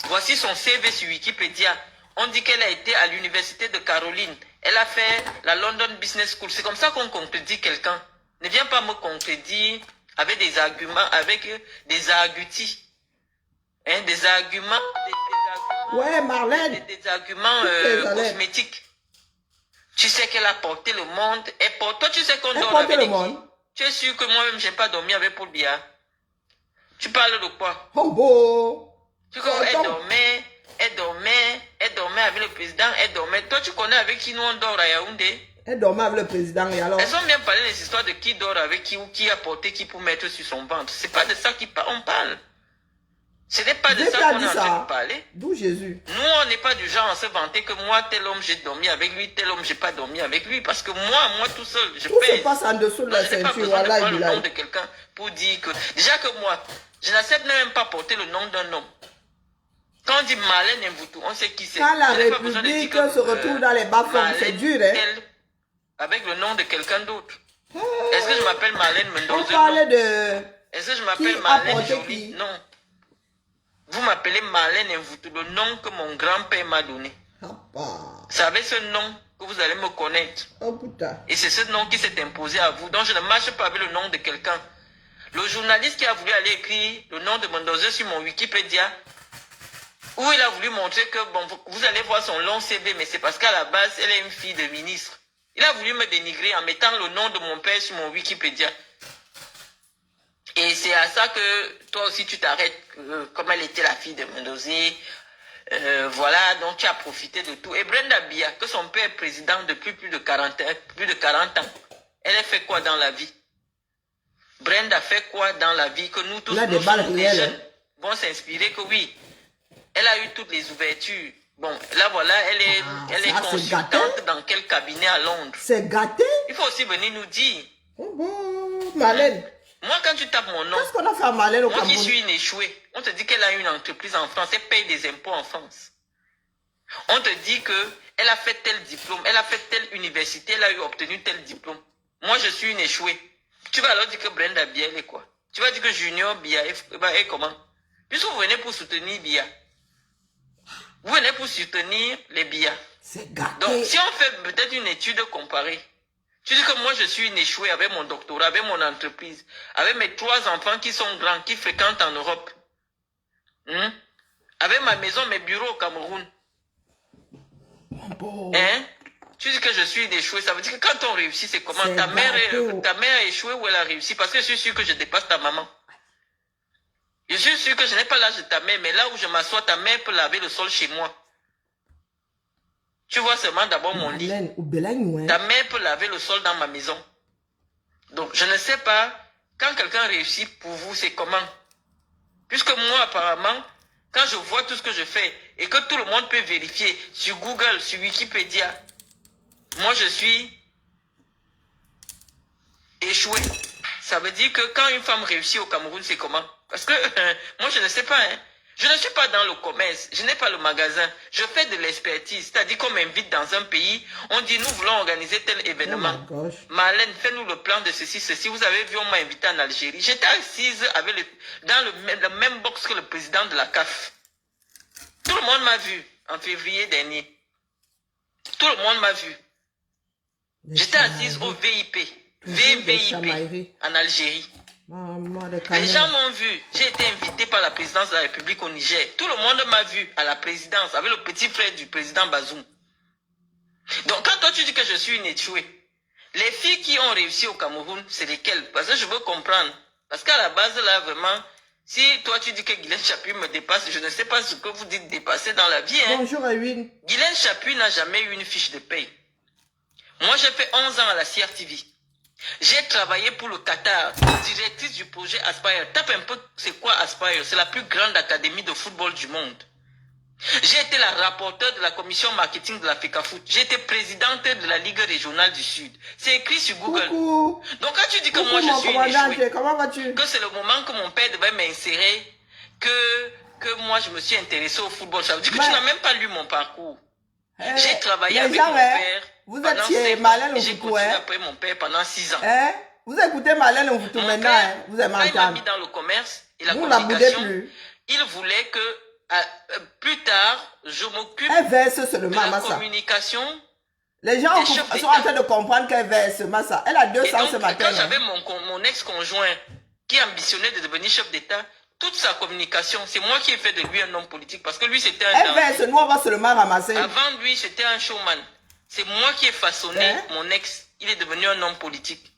Voici son CV sur Wikipédia. On dit qu'elle a été à l'université de Caroline. Elle a fait la London Business School. C'est comme ça qu'on contredit quelqu'un. Ne viens pas me contredire avec des arguments, avec des argutis. Hein, des arguments, Ouais, Marlène. des arguments Toutes les années. cosmétiques. Tu sais qu'elle a porté le monde. Toi, tu sais qu'on Elle dort portait avec le qui? monde. Tu es sûr que moi-même, j'ai pas dormi avec Paul Biya? Tu parles de quoi? Oh bon. Tu connais, elle dormait avec le président, elle dormait. Toi, tu connais avec qui nous on dort à Yaoundé? Elle dormait avec le président et alors. Elles ont bien parlé des histoires de qui dort avec qui ou qui a porté qui pour mettre sur son ventre. C'est pas de ça qu'on parle. Ce n'est pas de ça qu'on est en train de parler. D'où Jésus? Nous, on n'est pas du genre à se vanter que moi, tel homme, j'ai dormi avec lui, tel homme, j'ai pas dormi avec lui. Parce que moi tout seul, je Tout pèse. se passe en dessous de la Je n'ai pas ceinture. besoin de Voilà, prendre le nom de quelqu'un pour dire que... Déjà que moi, je n'accepte même pas porter le nom d'un homme. Quand on dit Marlène Mvutu, on sait qui c'est. Quand la République se retrouve dans les bas-fonds, c'est dur, hein? Avec le nom de quelqu'un d'autre. Est-ce que je m'appelle Marlène Mendoza? On parlait de... Est-ce que je m'appelle Qui Marlène apportait Jolie? qui? Non. Vous m'appelez Marlène Mvutu, le nom que mon grand-père m'a donné. C'est avec ce nom que vous allez me connaître. Oh putain. Et c'est ce nom qui s'est imposé à vous. Donc je ne marche pas avec le nom de quelqu'un. Le journaliste qui a voulu aller écrire le nom de Mendoza sur mon Wikipédia, où il a voulu montrer que, bon, vous allez voir son long CV, mais c'est parce qu'à la base, elle est une fille de ministre. Il a voulu me dénigrer en mettant le nom de mon père sur mon Wikipédia. Et c'est à ça que toi aussi tu t'arrêtes, comme elle était la fille de Mendoza. Voilà, donc tu as profité de tout. Et Brenda Biya, que son père est président depuis plus de 40 ans, elle a fait quoi dans la vie? Brenda fait quoi dans la vie que nous tous, nous sommes des jeunes, vont s'inspirer que oui, elle a eu toutes les ouvertures. Bon, là voilà, elle est consultante dans quel cabinet à Londres. C'est gâté. Il faut aussi venir nous dire. Oh bon, Marlène. Moi, quand tu tapes mon nom, qu'est-ce qu'on a fait à Marlène au moi Cameroun? qui suis une échouée, on te dit qu'elle a une entreprise en France, elle paye des impôts en France. On te dit qu'elle a fait tel diplôme, elle a fait telle université, elle a eu obtenu tel diplôme. Moi, je suis une échouée. Tu vas alors dire que Brenda Biya, elle est quoi? Tu vas dire que Junior Biya est comment? Puisque vous venez pour soutenir Biya. Vous venez pour soutenir les Biya. C'est gâté. Donc, si on fait peut-être une étude comparée, tu dis que moi, je suis une échouée avec mon doctorat, avec mon entreprise, avec mes 3 enfants qui sont grands, qui fréquentent en Europe. Avec ma maison, mes bureaux au Cameroun. Bon. Hein? Tu dis que je suis une échouée, ça veut dire que quand on réussit, c'est comment? Ta mère a échoué ou elle a réussi? Parce que je suis sûr que je dépasse ta maman. Je suis sûr que je n'ai pas l'âge de ta mère, mais là où je m'assois, ta mère peut laver le sol chez moi. Tu vois seulement d'abord mon lit. Ta mère peut laver le sol dans ma maison. Donc, je ne sais pas, quand quelqu'un réussit pour vous, c'est comment? Puisque moi, apparemment, quand je vois tout ce que je fais, et que tout le monde peut vérifier sur Google, sur Wikipédia, moi, je suis échoué. Ça veut dire que quand une femme réussit au Cameroun, c'est comment? Parce que moi, je ne sais pas. Hein. Je ne suis pas dans le commerce. Je n'ai pas le magasin. Je fais de l'expertise. C'est-à-dire qu'on m'invite dans un pays. On dit, nous voulons organiser tel événement. Oh Marlène, fais-nous le plan de ceci, ceci. Vous avez vu, on m'a invité en Algérie. J'étais assise avec dans le même box que le président de la CAF. Tout le monde m'a vu en février dernier. Tout le monde m'a vu. J'étais assise au VIP. VVIP en Algérie. Les gens m'ont vu. J'ai été invité par la présidence de la République au Niger. Tout le monde m'a vu à la présidence avec le petit frère du président Bazoum. Donc quand toi tu dis que je suis une échouée, les filles qui ont réussi au Cameroun, c'est lesquelles? Parce que je veux comprendre. Parce qu'à la base là vraiment, si toi tu dis que Guylaine Chapuis me dépasse, je ne sais pas ce que vous dites dépasser dans la vie. Hein. Bonjour Ewin. Guylaine Chapuis n'a jamais eu une fiche de paye. Moi j'ai fait 11 ans à la CRTV. J'ai travaillé pour le Qatar, directrice du projet Aspire. Tape un peu, c'est quoi Aspire? C'est la plus grande académie de football du monde. J'ai été la rapporteure de la commission marketing de la FECAFOOT. J'ai été présidente de la Ligue régionale du Sud. C'est écrit sur Google. Coucou. Donc quand tu dis que moi je suis échouée, comment vas-tu? que c'est le moment que mon père devait m'insérer, que moi je me suis intéressé au football, ça veut dire que tu n'as même pas lu mon parcours. J'ai travaillé avec mon père. Vous êtes chez Marlène J'ai continué après mon père pendant 6 ans. Vous écoutez Marlène Mvutu maintenant, hein? Vous êtes quand il m'a mis dans le commerce et la communication, il voulait que plus tard, je m'occupe de la communication. Les gens sont en train de comprendre qu'elle verse seulement ça. Elle a 200 ce matin. Quand j'avais mon ex-conjoint qui ambitionnait de devenir chef d'État, toute sa communication, c'est moi qui ai fait de lui un homme politique parce que lui c'était un... Elle verse, nous on va seulement ramasser. Avant lui, c'était un showman. C'est moi qui ai façonné Hein? mon ex. Il est devenu un homme politique.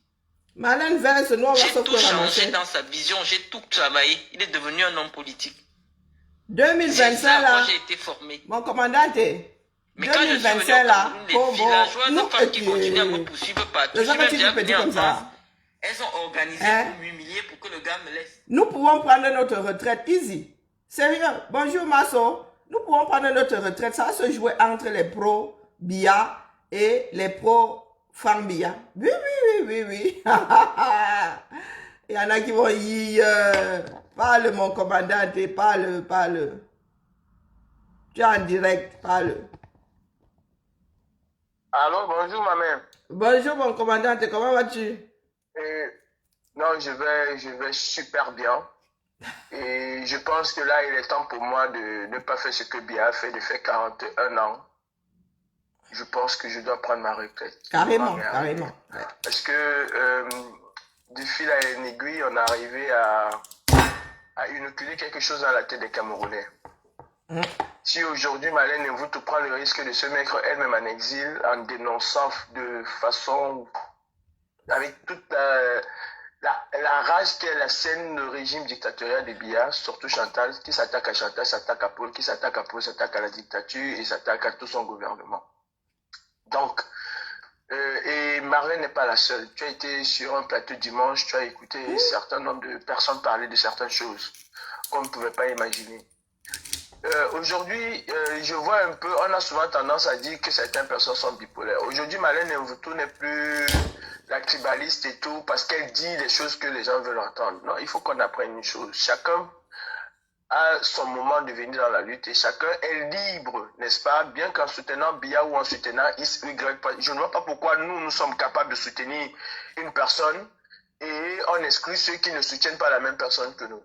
Marlène verse, nous on va J'ai se tout changé ramasser. dans sa vision, j'ai tout travaillé. Il est devenu un homme politique. C'est 2025 ça à là, quoi j'ai été formé. mon commandant, Mais quand je suis venu 2025 au là, Cameroun, les bon, villageoises nous, femmes qui continuent à me poursuivre partout, les j'ai gens même qui déjà nous venu petit en comme France. ça, Elles ont organisé hein? pour m'humilier pour que le gars me laisse. Nous pouvons prendre notre retraite easy. Sérieux. Bonjour Masso. Nous pouvons prendre notre retraite. Ça va se jouer entre les pros Bia et les pros Franck Bia. Oui, oui, oui, oui, oui. Il y en a qui vont y... parle mon commandant, parle, parle. Tu es en direct, parle. Allô, bonjour ma mère. Bonjour mon commandant, comment vas-tu? Non, je vais super bien. Et je pense que là, il est temps pour moi de ne pas faire ce que Bia a fait, de faire 41 ans. Je pense que je dois prendre ma retraite. Carrément, Mère. carrément. Parce que du fil à une aiguille, on est arrivé à inoculer quelque chose dans la tête des Camerounais. Si aujourd'hui Marlène Mvuto prend le risque de se mettre elle-même en exil en dénonçant de façon, avec toute la rage qu'est la scène, le régime dictatorial de Biya, surtout Chantal, qui s'attaque à Chantal, s'attaque à Paul, qui s'attaque à Paul, s'attaque à la dictature et s'attaque à tout son gouvernement. Donc, et Marlène n'est pas la seule. Tu as été sur un plateau dimanche, tu as écouté un certain nombre de personnes parler de certaines choses qu'on ne pouvait pas imaginer. Aujourd'hui, je vois un peu, on a souvent tendance à dire que certaines personnes sont bipolaires. Aujourd'hui, Marlène Mvuto n'est plus la tribaliste et tout, parce qu'elle dit des choses que les gens veulent entendre. Non, il faut qu'on apprenne une chose. Chacun a son moment de venir dans la lutte et chacun est libre, n'est-ce pas? Bien qu'en soutenant Biya ou en soutenant X, Y, je ne vois pas pourquoi nous sommes capables de soutenir une personne et on exclut ceux qui ne soutiennent pas la même personne que nous.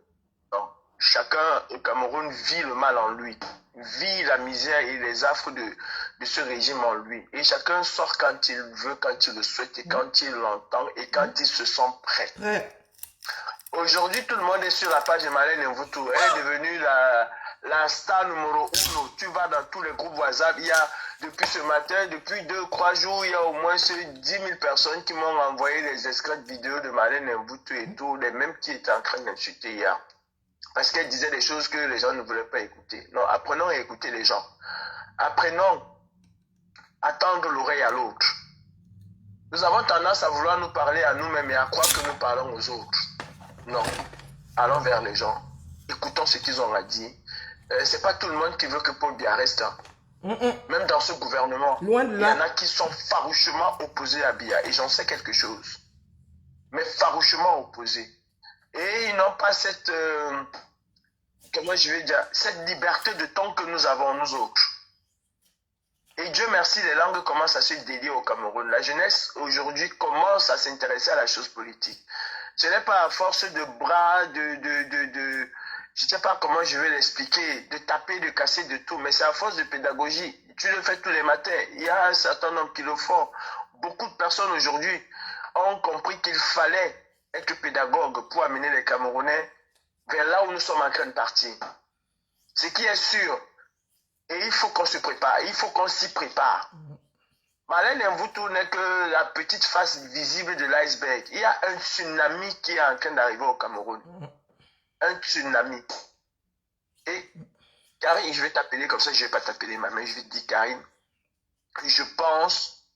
Non. Chacun au Cameroun vit le mal en lui, vit la misère et les affres de ce régime en lui. Et chacun sort quand il veut, quand il le souhaite et quand il l'entend et quand il se sent prêt. Ouais. Aujourd'hui, tout le monde est sur la page de Marlène Mvuto. Elle est devenue la star numéro 1. Tu vas dans tous les groupes WhatsApp. Il y a, depuis ce matin, depuis 2-3 jours, il y a au moins 10 000 personnes qui m'ont envoyé des extraits de vidéos de Marlène Mvuto et tout, les mêmes qui étaient en train d'insulter hier. Parce qu'elle disait des choses que les gens ne voulaient pas écouter. Non, apprenons à écouter les gens. Apprenons à tendre l'oreille à l'autre. Nous avons tendance à vouloir nous parler à nous-mêmes et à croire que nous parlons aux autres. Non. Allons vers les gens. Écoutons ce qu'ils ont à dire. C'est pas tout le monde qui veut que Paul Biya reste. Même dans ce gouvernement, Loin de là. il y en a qui sont farouchement opposés à Biya. Et j'en sais quelque chose. Mais farouchement opposés. Et ils n'ont pas cette, comment je vais dire, cette liberté de ton que nous avons, nous autres. Et Dieu merci, les langues commencent à se délier au Cameroun. La jeunesse, aujourd'hui, commence à s'intéresser à la chose politique. Ce n'est pas à force de bras, je ne sais pas comment je vais l'expliquer, de taper, de casser, de tout, mais c'est à force de pédagogie. Tu le fais tous les matins. Il y a un certain nombre qui le font. Beaucoup de personnes aujourd'hui ont compris qu'il fallait être pédagogue pour amener les Camerounais vers là où nous sommes en train de partir. Ce qui est sûr, et il faut qu'on se prépare, il faut qu'on s'y prépare. Marlène Mvuto n'est que la petite face visible de l'iceberg. Il y a un tsunami qui est en train d'arriver au Cameroun. Un tsunami. Et Karine, je vais t'appeler comme ça, je ne vais pas t'appeler ma mère, je vais te dire Karine, je pense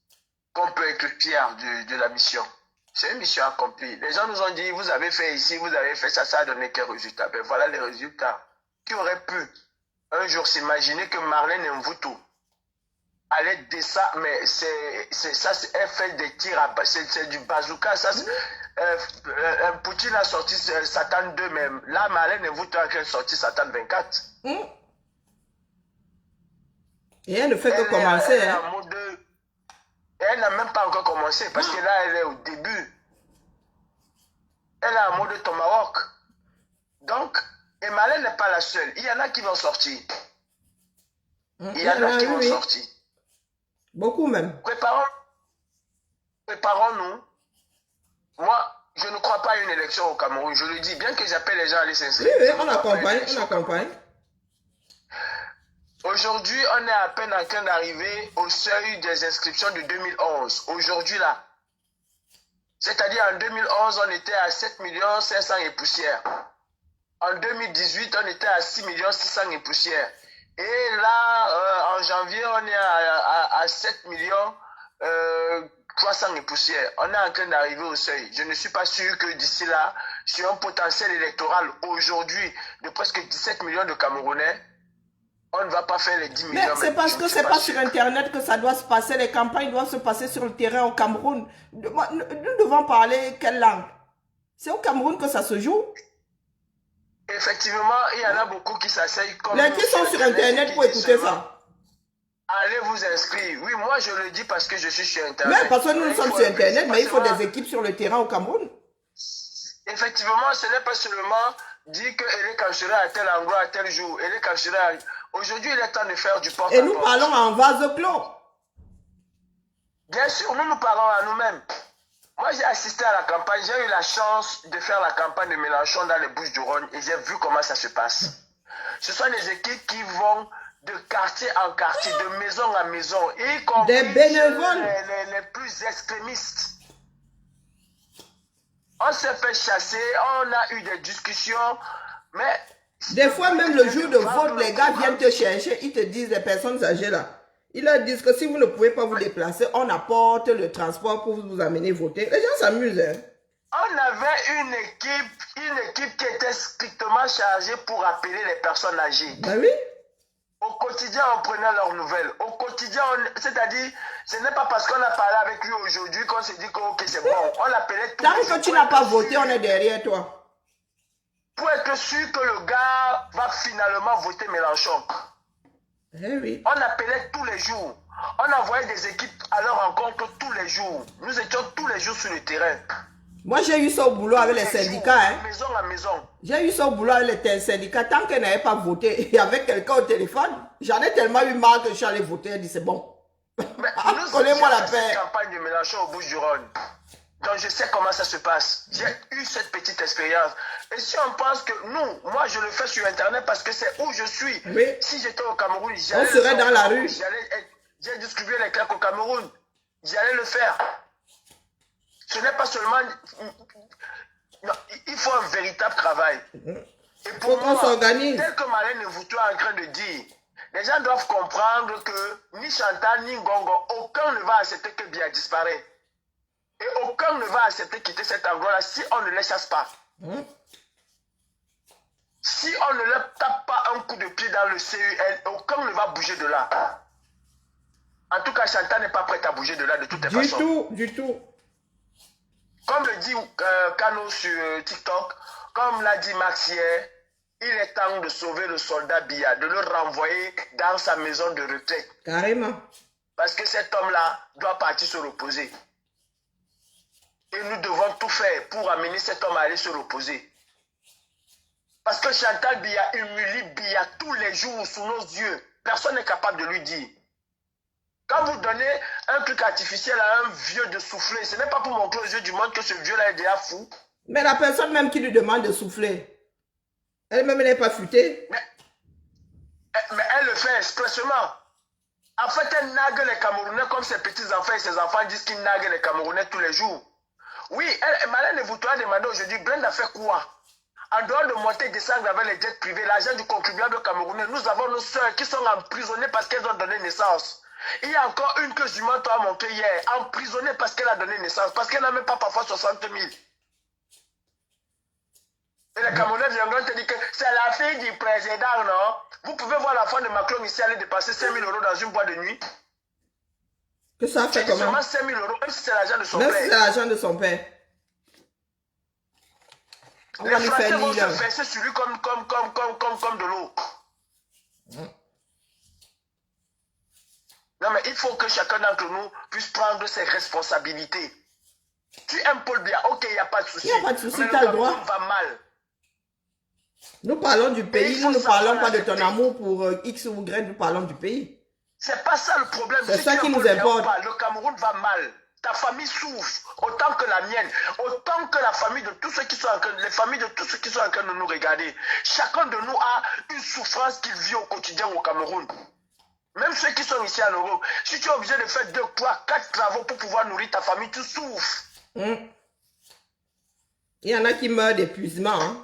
qu'on peut être fier de la mission. C'est une mission accomplie. Les gens nous ont dit, vous avez fait ici, vous avez fait ça, ça a donné quel résultat? Ben voilà les résultats. Qui aurait pu un jour s'imaginer que Marlène Mvuto allait descendre, mais elle fait des tirs à c'est du bazooka, ça Poutine a sorti Satan 2 même. Là, Marlène Mvuto a sorti Satan 24. Et elle ne fait que commencer. Elle n'a même pas encore commencé parce que là, elle est au début. Elle a un mot de Tomahawk. Donc, et Marlène n'est pas la seule. Il y en a qui vont sortir. Il y en a qui vont sortir. Beaucoup même. Préparons-nous. Moi, je ne crois pas à une élection au Cameroun. Je le dis, bien que j'appelle les gens à aller s'inscrire. Oui, on accompagne. Aujourd'hui, on est à peine en train d'arriver au seuil des inscriptions de 2011. Aujourd'hui, là. C'est-à-dire, en 2011, on était à 7 500 et poussières. En 2018, on était à 6 600 et poussières. Et là, en janvier, on est à 7 300 et poussières. On est en train d'arriver au seuil. Je ne suis pas sûr que d'ici là, sur un potentiel électoral aujourd'hui de presque 17 millions de Camerounais, on ne va pas faire les 10 millions. Mais c'est parce que c'est pas sur Internet que ça doit se passer. Les campagnes doivent se passer sur le terrain au Cameroun. Nous devons parler quelle langue? C'est au Cameroun que ça se joue. Effectivement, il y en a beaucoup qui s'asseyent comme... Les qui sont sur Internet pour écouter ça. Allez vous inscrire. Oui, moi je le dis parce que je suis sur Internet. Mais parce que nous sommes sur Internet, mais il faut des équipes sur le terrain au Cameroun. Effectivement, ce n'est pas seulement dire que Elé Kanchoura à tel endroit, à tel jour. Elé Kanchoura... Aujourd'hui, il est temps de faire du porte-à-porte. Et nous parlons en vase clos. Bien sûr, nous parlons à nous-mêmes. Moi, j'ai assisté à la campagne. J'ai eu la chance de faire la campagne de Mélenchon dans les Bouches-du-Rhône et j'ai vu comment ça se passe. Ce sont des équipes qui vont de quartier en quartier, de maison en maison, y compris des bénévoles. Les plus extrémistes. On s'est fait chasser, on a eu des discussions, mais... Des fois, même le jour de vote, les gars viennent te chercher, ils te disent, les personnes âgées là, ils leur disent que si vous ne pouvez pas vous déplacer, on apporte le transport pour vous amener voter. Les gens s'amusent. Hein? On avait une équipe qui était strictement chargée pour appeler les personnes âgées. Ben oui. Au quotidien, on prenait leurs nouvelles. Au quotidien, c'est-à-dire, ce n'est pas parce qu'on a parlé avec lui aujourd'hui qu'on s'est dit que ok, c'est bon. On l'appelait tout. Tant que tu n'as pas voté, on est derrière toi. Pour être sûr que le gars va finalement voter Mélenchon. Eh oui. On appelait tous les jours. On envoyait des équipes à leur rencontre tous les jours. Nous étions tous les jours sur le terrain. Moi, j'ai eu ça au boulot avec les syndicats. Hein. Maison à maison. J'ai eu ça au boulot avec les syndicats. Tant qu'elle n'avait pas voté et avec quelqu'un au téléphone, j'en ai tellement eu marre que je suis allé voter. Elle dit c'est bon. Collez-moi la paix. Cette campagne de Mélenchon au Bouches-du-Rhône. Donc je sais comment ça se passe. J'ai eu cette petite expérience. Et si on pense que nous, moi je le fais sur Internet parce que c'est où je suis. Oui. Si j'étais au Cameroun, on serait dans la rue. J'ai distribué les claques au Cameroun. J'allais le faire. Ce n'est pas seulement... Non, il faut un véritable travail. Et pour moi, tel que Marlène Nvoutou est en train de dire, les gens doivent comprendre que ni Chantal ni Ngongo, aucun ne va accepter que Biya disparaît. Et aucun ne va accepter quitter cet endroit-là si on ne les chasse pas. Si on ne leur tape pas un coup de pied dans le CUL, aucun ne va bouger de là. En tout cas, Chantal n'est pas prête à bouger de là de toutes les façons. Du tout. Comme le dit Kano sur TikTok, comme l'a dit Max hier, il est temps de sauver le soldat Biya, de le renvoyer dans sa maison de retraite. Carrément. Parce que cet homme-là doit partir se reposer. Et nous devons tout faire pour amener cet homme à aller se reposer. Parce que Chantal Biya humilie Biya tous les jours sous nos yeux. Personne n'est capable de lui dire. Quand vous donnez un truc artificiel à un vieux de souffler, ce n'est pas pour montrer aux yeux du monde que ce vieux-là est déjà fou. Mais la personne même qui lui demande de souffler, elle-même n'est pas futée. Mais elle le fait expressément. En fait, elle nague les Camerounais comme ses petits-enfants et ses enfants disent qu'ils naguent les Camerounais tous les jours. Oui, Marlène Nvoutou a demandé aujourd'hui, Brenda fait quoi? En dehors de monter et descendre avec les jets privés, l'argent du contribuable camerounais, nous avons nos soeurs qui sont emprisonnées parce qu'elles ont donné naissance. Il y a encore une que Juman a montré hier, emprisonnée parce qu'elle a donné naissance, parce qu'elle n'a même pas parfois 60 000. Et les Camerounais viendront te dire que c'est la fille du président, non? Vous pouvez voir la femme de Macron ici aller dépenser 5 000 € dans une boîte de nuit. Que ça fait comment? comment? Seulement 5 000 €, même si c'est l'argent de son père. Même si c'est l'argent de son père. On va les lui Français faire vont se lire. verser sur lui comme de l'eau. Non mais il faut que chacun d'entre nous puisse prendre ses responsabilités. Tu aimes Paul Biya, ok, il n'y a pas de souci. Il n'y a pas de souci, mais tu as le droit. va mal. Nous parlons du pays, nous ne parlons pas de ton accepter. amour pour X ou Y, nous parlons du pays. C'est pas ça le problème. C'est ça tu qui aimes nous Paul Biya importe. ou pas, le Cameroun va mal. Ta famille souffre autant que la mienne, autant que la famille de tous ceux qui sont en train, les familles de tous ceux qui sont en train de nous regarder. Chacun de nous a une souffrance qu'il vit au quotidien au Cameroun. Même ceux qui sont ici en Europe, si tu es obligé de faire 2, 3, 4 travaux pour pouvoir nourrir ta famille, tu souffres. Il y en a qui meurent d'épuisement. Hein.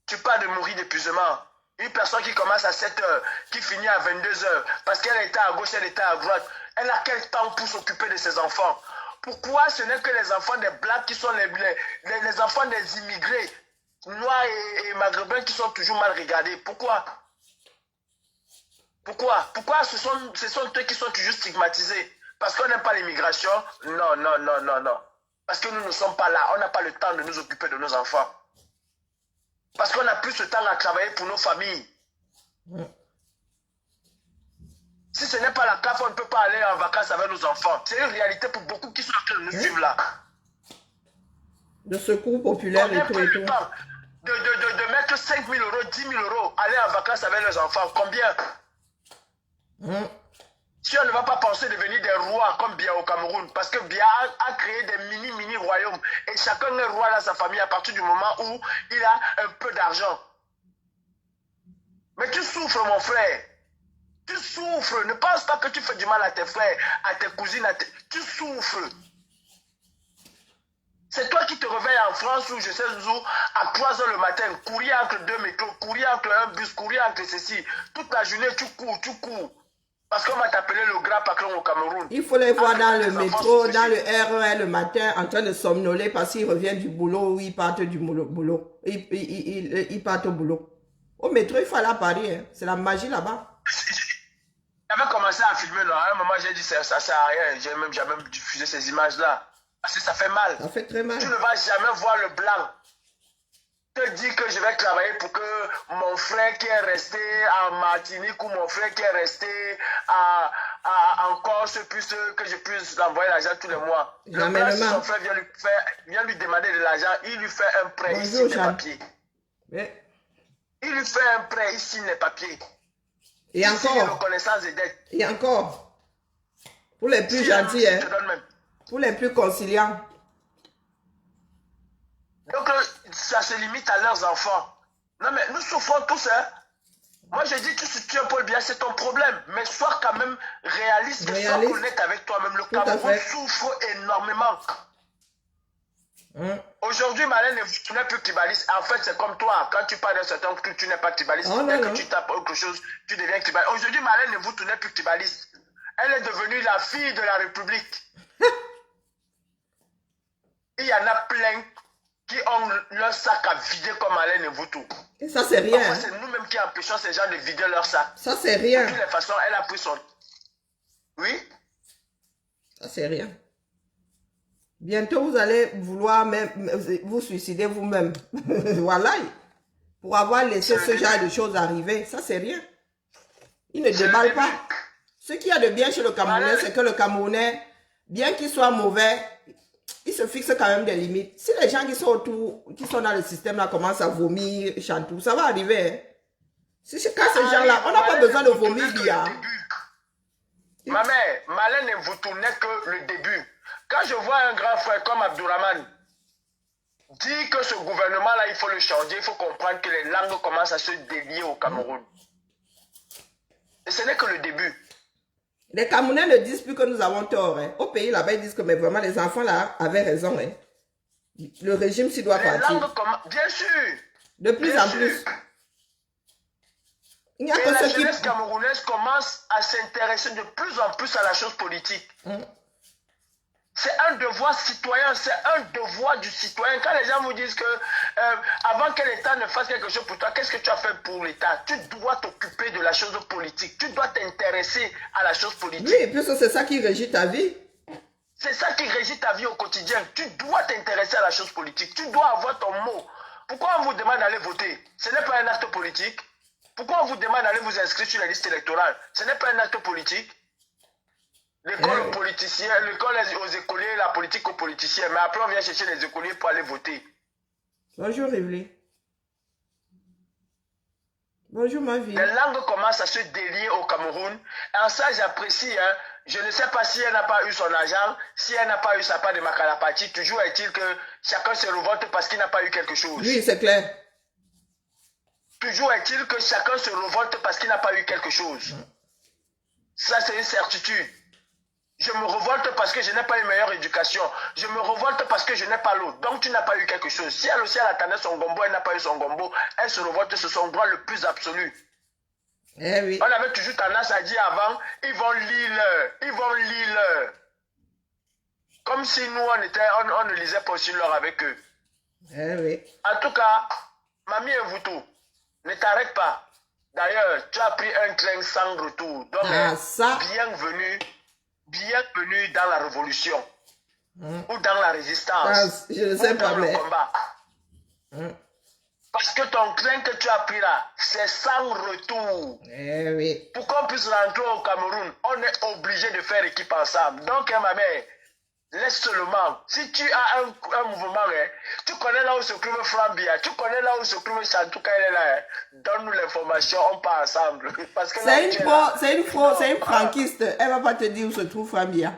Tu parles de mourir d'épuisement. Une personne qui commence à 7 heures, qui finit à 22 heures, parce qu'elle était à gauche, elle était à droite, elle a quel temps pour s'occuper de ses enfants? Pourquoi ce n'est que les enfants des Blacks qui sont les enfants des immigrés noirs et maghrébins qui sont toujours mal regardés? Pourquoi? Pourquoi ce sont eux qui sont toujours stigmatisés? Parce qu'on n'aime pas l'immigration? Non, non, non, non, non. Parce que nous ne sommes pas là, on n'a pas le temps de nous occuper de nos enfants. Parce qu'on n'a plus ce temps à travailler pour nos familles. Si ce n'est pas la CAF, on ne peut pas aller en vacances avec nos enfants. C'est une réalité pour beaucoup qui sont en train de nous suivre là. Le secours populaire et tout et tout. De mettre 5 000 euros, 10 000 euros, aller en vacances avec les enfants. Combien? Si on ne va pas penser devenir des rois comme Biya au Cameroun, parce que Biya a créé des mini royaumes et chacun est roi dans sa famille à partir du moment où il a un peu d'argent. Mais tu souffres, mon frère. Tu souffres. Ne pense pas que tu fais du mal à tes frères, à tes cousines, tu souffres. C'est toi qui te réveilles en France ou je sais où, à 3 heures le matin, courir entre 2 métros, courir entre un bus, courir entre ceci. Toute la journée, tu cours. Parce qu'on va t'appeler le grand patron au Cameroun. Il faut les voir dans le métro, dans le RER le matin, en train de somnoler parce qu'ils reviennent du boulot ou ils partent du boulot. Ils partent au boulot. Au métro, il faut aller à Paris. Hein. C'est la magie là-bas. J'avais commencé à filmer là. À un moment, j'ai dit ça sert à rien. J'ai même jamais diffusé ces images-là. Parce que ça fait mal. Ça fait très mal. Tu ne vas jamais voir le blanc te dire que je vais travailler pour que mon frère qui est resté en Martinique ou mon frère qui est resté en Corse, que je puisse l'envoyer l'argent tous les mois. Le blanc, si son frère vient lui demander de l'argent, il lui fait un prêt, il signe les papiers. Mais... il lui fait un prêt, il signe les papiers. Et il encore. signe reconnaissance des dettes. Et encore. Pour les plus gentils, hein. Pour les plus conciliants. Donc, ça se limite à leurs enfants. Non, mais nous souffrons tous, hein. Moi, je dis, tu es un peu bien, c'est ton problème. Mais sois quand même réaliste et sois honnête avec toi-même. Le Cameroun souffre énormément. Aujourd'hui, Marlène, tu n'es plus tribaliste. En fait, c'est comme toi. Quand tu parles d'un certain truc, tu n'es pas tribaliste. Dès que tu tapes autre chose, tu deviens tribaliste. Aujourd'hui, Marlène, tu n'es plus tribaliste. Elle est devenue la fille de la République. Il y en a plein qui ont leur sac à vider comme Alain et vous tout. Et ça, c'est rien. C'est nous-mêmes qui empêchons ces gens de vider leur sac. Ça, c'est rien. De toutes les façons, elle a pris son... Oui? Ça, c'est rien. Bientôt, vous allez vouloir même vous suicider vous-même. Voilà. Pour avoir laissé ce genre de choses arriver. Ça, c'est rien. Il ne déballe pas. Ce qu'il y a de bien chez le Camerounais, c'est que le Camerounais, bien qu'il soit mauvais, il se fixe quand même des limites. Si les gens qui sont autour, qui sont dans le système là, commencent à vomir, chanter, ça va arriver. Hein. Quand ces gens-là, on n'a pas besoin de vomir bien. Ma mère, Malin ne vous tournez que le début. Quand je vois un grand frère comme Abdourahmane dire que ce gouvernement-là, il faut le changer, il faut comprendre que les langues commencent à se délier au Cameroun. Et ce n'est que le début. Les Camerounais ne disent plus que nous avons tort. Hein. Au pays, là-bas, ils disent que mais vraiment, les enfants là avaient raison. Hein. Le régime s'y doit partir. Bien sûr. De plus en plus. Il n'y a que la jeunesse camerounaise commence à s'intéresser de plus en plus à la chose politique. C'est un devoir citoyen, c'est un devoir du citoyen. Quand les gens vous disent que avant que l'État ne fasse quelque chose pour toi, qu'est-ce que tu as fait pour l'État? Tu dois t'occuper de la chose politique. Tu dois t'intéresser à la chose politique. Oui, et puis c'est ça qui régit ta vie. C'est ça qui régit ta vie au quotidien. Tu dois t'intéresser à la chose politique. Tu dois avoir ton mot. Pourquoi on vous demande d'aller voter? Ce n'est pas un acte politique. Pourquoi on vous demande d'aller vous inscrire sur la liste électorale? Ce n'est pas un acte politique. L'école aux politiciens, l'école aux écoliers, la politique aux politiciens. Mais après, on vient chercher les écoliers pour aller voter. Bonjour, Rivli. Bonjour, ma vie. Les langues commencent à se délier au Cameroun. En ça, j'apprécie. Hein. Je ne sais pas si elle n'a pas eu son argent, si elle n'a pas eu sa part de Makalapati. Toujours est-il que chacun se révolte parce qu'il n'a pas eu quelque chose. Oui, c'est clair. Toujours est-il que chacun se révolte parce qu'il n'a pas eu quelque chose. Ça, c'est une certitude. Je me révolte parce que je n'ai pas une meilleure éducation. Je me révolte parce que je n'ai pas l'eau. Donc, tu n'as pas eu quelque chose. Si elle aussi, elle attendait son gombo, elle n'a pas eu son gombo, elle se révolte sur son droit le plus absolu. Eh oui. On avait toujours tendance à dire avant, ils vont lire, ils vont lire. Comme si nous, on ne lisait pas aussi l'heure avec eux. Eh oui. En tout cas, Mamie Mvuto, ne t'arrête pas. D'ailleurs, tu as pris un train sans retour. Donc, ça. bienvenue dans la révolution. Ou dans la résistance. Je ne sais pas, le combat. Parce que ton train que tu as pris là, c'est sans retour. Eh oui. Pour qu'on puisse rentrer au Cameroun, on est obligé de faire équipe ensemble. Donc, ma mère, laisse seulement. Si tu as un mouvement, tu connais là où se trouve Frambia, tu connais là où se trouve Chantouka, elle est là. Donne-nous l'information, on part ensemble. C'est une franquiste. Elle va pas te dire où se trouve Frambia.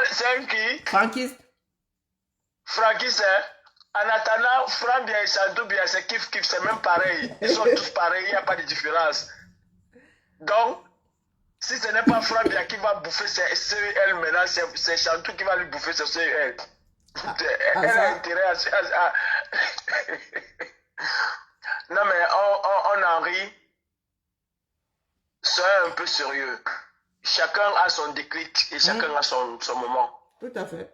C'est une qui? Franquiste. Franquiste, hein? En attendant, Frambia et Chantoubia, c'est kiff, c'est même pareil. Ils sont tous pareils, il n'y a pas de différence. Donc, si ce n'est pas Frambia qui va bouffer ses CEL maintenant, c'est Chantou qui va lui bouffer ses CEL. Elle a intérêt à... Non mais on en rit. Soyez un peu sérieux. Chacun a son déclic et chacun a son moment. Tout à fait.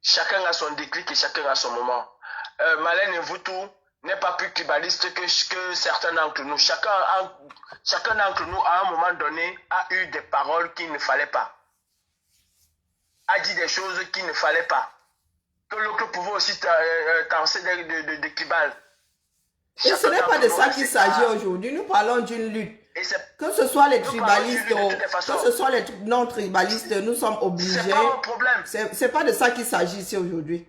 Chacun a son déclic et chacun a son moment. Malène Mvuto n'est pas plus tribaliste que certains d'entre nous. Chacun d'entre nous, à un moment donné, a eu des paroles qu'il ne fallait pas. A dit des choses qu'il ne fallait pas. Que l'autre pouvait aussi tenser de tribal. Et ce n'est pas de ça qu'il s'agit aujourd'hui. Nous parlons d'une lutte. Que ce soit les tribalistes, que ce soit les non-tribalistes, nous sommes obligés. C'est pas un problème. C'est pas de ça qu'il s'agit ici aujourd'hui.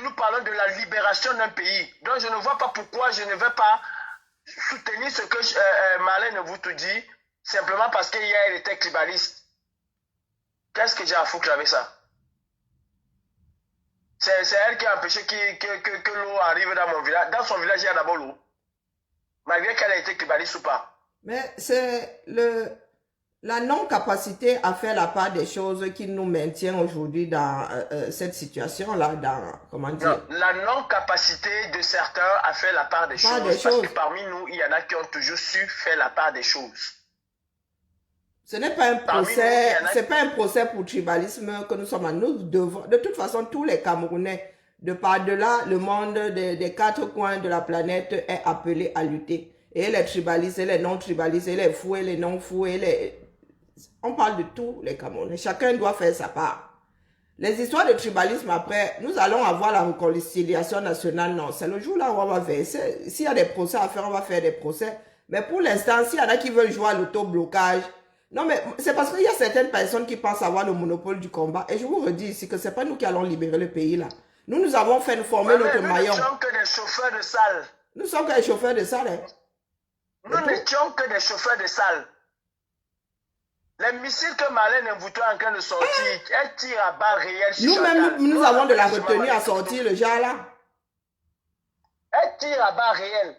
Nous parlons de la libération d'un pays. Donc je ne vois pas pourquoi je ne vais pas soutenir ce que Marlène Mvuto dit, simplement parce qu'elle était tribaliste. Qu'est-ce que j'ai à foutre avec ça? C'est elle qui a empêché que l'eau arrive dans mon village. Dans son village, il y a d'abord l'eau. Malgré qu'elle a été tribaliste ou pas. Mais c'est la non-capacité à faire la part des choses qui nous maintient aujourd'hui dans cette situation-là, comment dire? Non, la non-capacité de certains à faire la part des choses. Parce que parmi nous, il y en a qui ont toujours su faire la part des choses. Ce n'est pas un procès, c'est pas un procès pour tribalisme que nous sommes à nous devons. De toute façon, tous les Camerounais, de par-delà le monde des quatre coins de la planète est appelé à lutter. Et les tribalistes, et les non-tribalistes, et les fous, et les non-fous, on parle de tous les Camerounais. Chacun doit faire sa part. Les histoires de tribalisme, après, nous allons avoir la réconciliation nationale. Non, c'est le jour là où on va verser. S'il y a des procès à faire, on va faire des procès. Mais pour l'instant, s'il y en a qui veulent jouer à l'auto-blocage, non, mais c'est parce qu'il y a certaines personnes qui pensent avoir le monopole du combat. Et je vous redis ici que ce n'est pas nous qui allons libérer le pays là. Nous avons fait former notre maillon. Nous ne sommes que des chauffeurs de salle. Nous sommes que des chauffeurs de salle. Hein. Nous n'étions que des chauffeurs de salle. Les missiles que Marlène Mvuto est en train de sortir, elle tire à balles réelles. Nous-mêmes, nous avons de la retenue à sortir le genre là. Elle tire à balles réelles.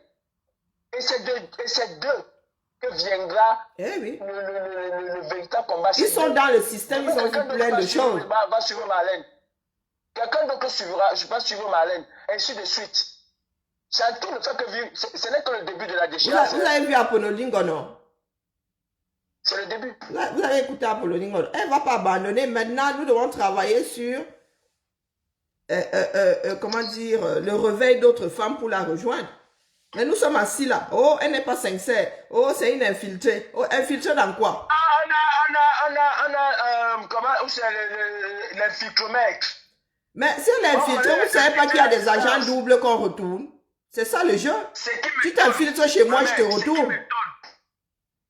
Et c'est d'eux que viendra le véritable combat. Ils sont dans le système, ils ont vu plein de choses. Va suivre Marlène. Quelqu'un d'autre suivra, je ne vais pas suivre Marlène. Ainsi de suite. C'est tout le fait que vivre. Ce n'est que le début de la déchéance. Vous avez vu Apolloningo, non? C'est le début. Vous avez écouté Apolloningo. Elle ne va pas abandonner. Maintenant, nous devons travailler sur comment dire, le réveil d'autres femmes pour la rejoindre. Mais nous sommes assis là. Oh, elle n'est pas sincère. Oh, c'est une infiltrée. Oh, infiltrée dans quoi? Comment, c'est l'infiltromètre. Mais si elle est infiltrée, vous ne savez pas qu'il y a des agents doubles qu'on retourne? C'est ça le jeu. Tu t'infiltres chez moi, je te retourne.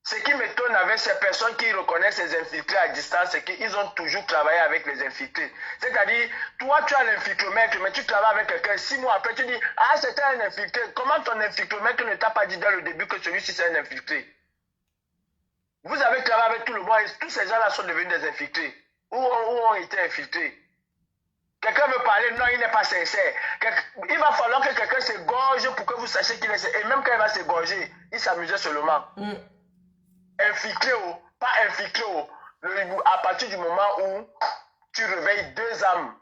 Ce qui m'étonne avec ces personnes qui reconnaissent les infiltrés à distance, c'est qu'ils ont toujours travaillé avec les infiltrés. C'est-à-dire, toi, tu as l'infiltromètre, mais tu travailles avec quelqu'un. 6 mois après, tu dis, ah, c'était un infiltré. Comment ton infiltromètre ne t'a pas dit dès le début que celui-ci, c'est un infiltré? Vous avez travaillé avec tout le monde et tous ces gens-là sont devenus des infiltrés. Ou ont été infiltrés. Quelqu'un veut parler, non, il n'est pas sincère. Il va falloir que quelqu'un s'égorge pour que vous sachiez qu'il est sincère. Et même quand il va s'égorger, il s'amusait seulement. Infiltré, pas infiltré. À partir du moment où tu réveilles 2 âmes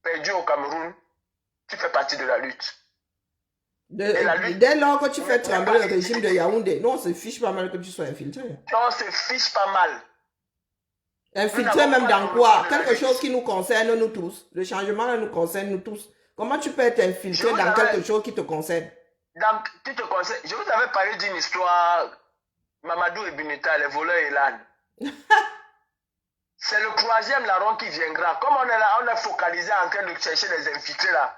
perdues au Cameroun, tu fais partie de la lutte. Dès lors que tu fais trembler le régime de Yaoundé, non, on se fiche pas mal que tu sois infiltré. Non, on se fiche pas mal. Infiltré même dans quoi? Quelque chose qui nous concerne nous tous. Le changement nous concerne nous tous. Comment tu peux être infiltré dans quelque chose qui te concerne? Je vous avais parlé d'une histoire, Mamadou et Bineta, les voleurs et l'âne. C'est le 3e larron qui viendra. Comme on est là, on est focalisé en train de chercher les infiltrés là.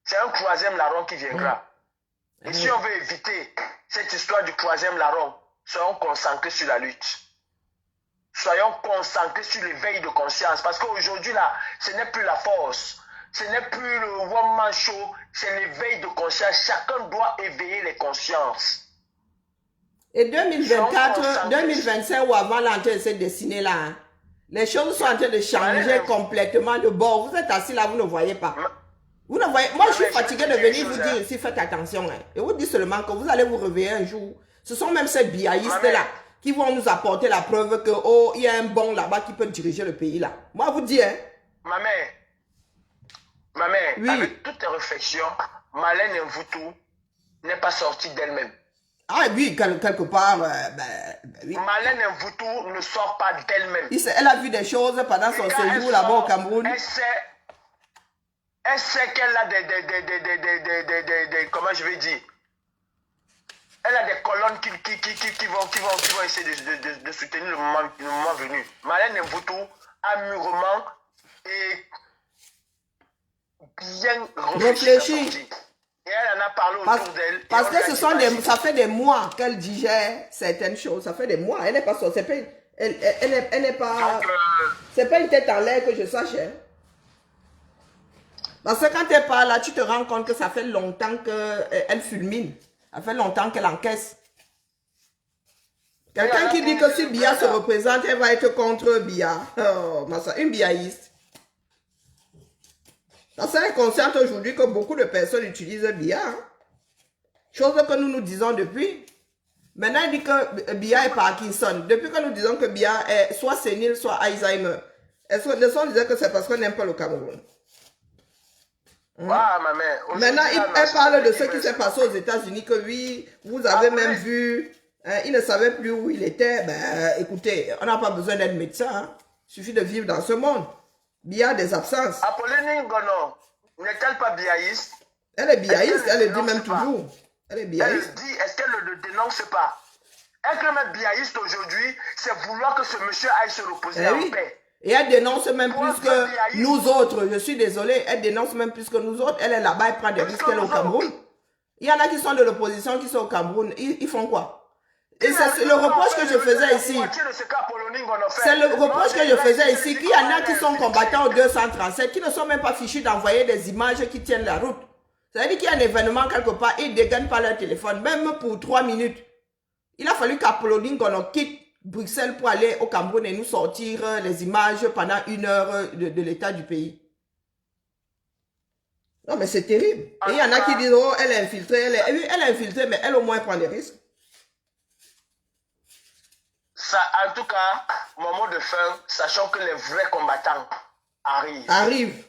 C'est un 3e larron qui viendra. Et si on veut éviter cette histoire du 3e larron, soyons concentrés sur la lutte. Soyons concentrés sur l'éveil de conscience. Parce qu'aujourd'hui là, ce n'est plus la force. Ce n'est plus le one man show. C'est l'éveil de conscience. Chacun doit éveiller les consciences. Et 2024, 2025 ou avant l'entrée de cette dessinée là, hein, les choses sont en train de changer complètement de bord. Vous êtes assis là, vous ne voyez pas. Vous ne voyez. Moi, je suis fatigué de venir vous dire ici, faites attention. Hein. Et vous dites seulement que vous allez vous réveiller un jour. Ce sont même ces biaïstes là qui vont nous apporter la preuve que, oh, il y a un bon là-bas qui peut diriger le pays là. Moi, vous dis, hein. Ma mère, oui. Avec toutes tes réflexions, Marlène Mvutu n'est pas sortie d'elle-même. Ah oui, quelque part, oui. Marlène Mvutu ne sort pas d'elle-même. Elle a vu des choses pendant son séjour là-bas au Cameroun. Elle sait qu'elle a comment je vais dire, elle a des colonnes qui vont essayer de soutenir le moment venu. Marlène Mvutu a mûrement et bien réfléchi. Et elle en a parlé autour d'elle. Parce que ça fait des mois qu'elle digère certaines choses. Ça fait des mois. Elle n'est pas sortie. Elle n'est pas. C'est pas une tête en l'air que je sache. Hein. Parce que quand elle parle là, tu te rends compte que ça fait longtemps qu'elle fulmine. Ça fait longtemps qu'elle encaisse. Quelqu'un qui dit que si Biya se représente, elle va être contre Biya. Oh, une biaïste. Ça est consciente aujourd'hui que beaucoup de personnes utilisent Biya. Hein? Chose que nous disons depuis. Maintenant, elle dit que Biya est Parkinson. Depuis que nous disons que Biya est soit sénile, soit Alzheimer. Le son disait que c'est parce qu'on n'aime pas le Cameroun. Ah, ma mère. Maintenant, elle parle de ce qui s'est passé aux États-Unis, que oui, vous avez même vu, hein, il ne savait plus où il était. Ben, écoutez, on n'a pas besoin d'être médecin. Hein. Il suffit de vivre dans ce monde. Biya a des absences. Apolline Ngono, n'est-elle pas biaïste? Elle est biaïste, elle le dit même toujours. Elle est biaïste. Elle le dit, est-ce qu'elle ne le dénonce pas? Être même biaïste aujourd'hui, c'est vouloir que ce monsieur aille se reposer en paix. Et elle dénonce même plus que nous autres. Je suis désolée, elle dénonce même plus que nous autres. Elle est là-bas, elle prend des risques, elle est au Cameroun. Il y en a qui sont de l'opposition, qui sont au Cameroun. Ils font quoi? Et c'est le reproche que je faisais ici. C'est le reproche que je faisais ici. Qu'il y en a qui sont combattants au 237, qui ne sont même pas fichus d'envoyer des images qui tiennent la route. C'est-à-dire qu'il y a un événement quelque part, ils ne dégainent pas leur téléphone, même pour 3 minutes. Il a fallu qu'Apolline Ngono quitte Bruxelles pour aller au Cameroun et nous sortir les images pendant 1 heure de l'état du pays. Non, mais c'est terrible. Et il y en a qui disent, oh, elle est infiltrée. Elle est infiltrée, mais elle au moins prend des risques. Ça, en tout cas, mon mot de fin, sachant que les vrais combattants arrivent.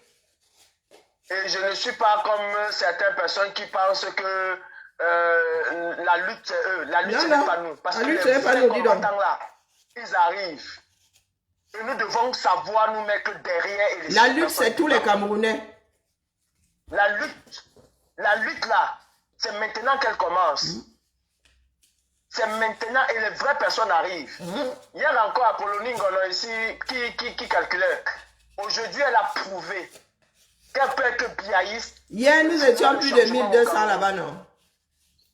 Et je ne suis pas comme certaines personnes qui pensent que la lutte, c'est eux. La lutte, ce n'est pas nous. Parce que les vrais combattants là, ils arrivent. Et nous devons savoir nous mettre derrière. Et la lutte, c'est tous les Camerounais. La lutte là, c'est maintenant qu'elle commence. C'est maintenant et les vraies personnes arrivent. Hier encore, Apolline Ngono ici, qui calculait. Aujourd'hui, elle a prouvé qu'elle peut être biaïste. Hier, nous étions plus de 1200 là-bas, non?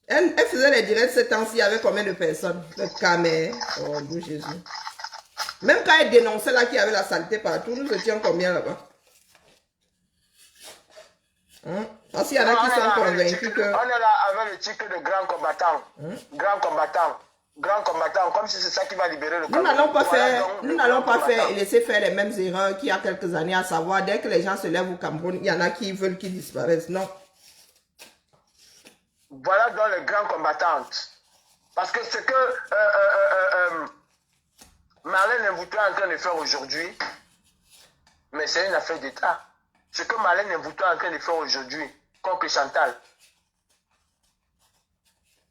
Elle faisait les directs ces temps-ci avec combien de personnes? Le Camer. Oh, Dieu Jésus. Même quand elle dénonçait là qu'il y avait la saleté partout, nous étions combien là-bas? Parce qu'il y en a qui sont convaincus que... On est là avec le titre de grand combattant. Grand combattant. grand combattant, comme si c'est ça qui va libérer le Nous Cameroun. n'allons pas Voilà faire, donc nous le n'allons grand pas faire combattant. et laisser faire les mêmes erreurs qu'il y a quelques années, à savoir, dès que les gens se lèvent au Cameroun, il y en a qui veulent qu'ils disparaissent. Non. Voilà donc les grands combattantes. Parce que ce que Marlène Mvouto est en train de faire aujourd'hui, mais c'est une affaire d'État. Ce que Marlène Mvouto est en train de faire aujourd'hui, contre Chantal.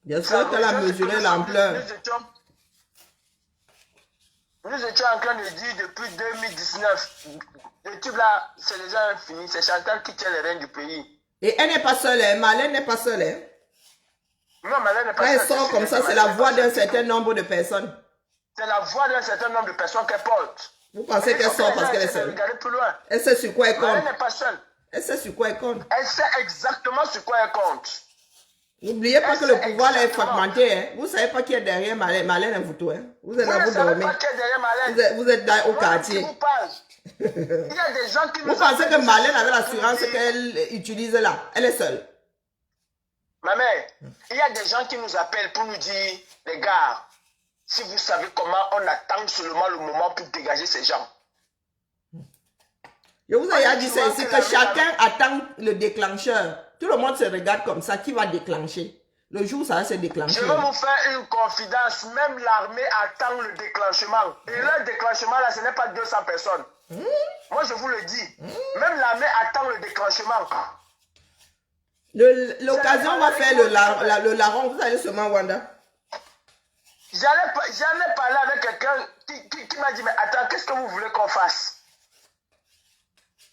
Bien sûr qu'elle a mesuré l'ampleur. Nous étions en train de dire depuis 2019, le tube là, c'est déjà fini. C'est Chantal qui tient les rênes du pays. Et elle n'est pas seule, hein. Marlène n'est pas seule. Hein. Non, Marlène n'est Quand pas elle seule. sort comme ça, c'est la voix d'un certain nombre de personnes. C'est la voix d'un certain nombre de personnes qu'elle porte. Vous pensez qu'elle sort parce qu'elle est seule? Regardez plus loin. Elle sait sur quoi elle compte. Marlène n'est pas seule. Elle sait sur quoi elle compte. Elle sait exactement sur quoi elle compte. N'oubliez pas que le pouvoir là est Exactement. fragmenté. Hein. Vous ne savez pas qui est derrière Marlène Mvouto. Hein. Vous êtes Vous là, ne vous savez dormez. pas qui est derrière Marlène. Vous êtes au Moi, quartier. qui vous parle. Il y a des gens qui nous Vous pensez que appellent Marlène avait pour l'assurance nous dire, qu'elle utilise là? Elle est seule. ma mère, il y a des gens qui nous appellent pour nous dire, les gars, si vous savez comment on attend seulement le moment pour dégager ces gens. Je vous ai déjà dit ça Tu vois ici, que que la chacun attend le déclencheur. Tout le monde se regarde comme ça. Qui va déclencher? Le jour où ça va se déclencher. Je vais vous faire une confidence, même l'armée attend le déclenchement. Et le déclenchement là, ce n'est pas 200 personnes. Moi je vous le dis, même l'armée attend le déclenchement. L'occasion va faire le larron. Vous allez seulement Wanda. J'en ai parlé avec quelqu'un qui m'a dit, mais attends, qu'est-ce que vous voulez qu'on fasse?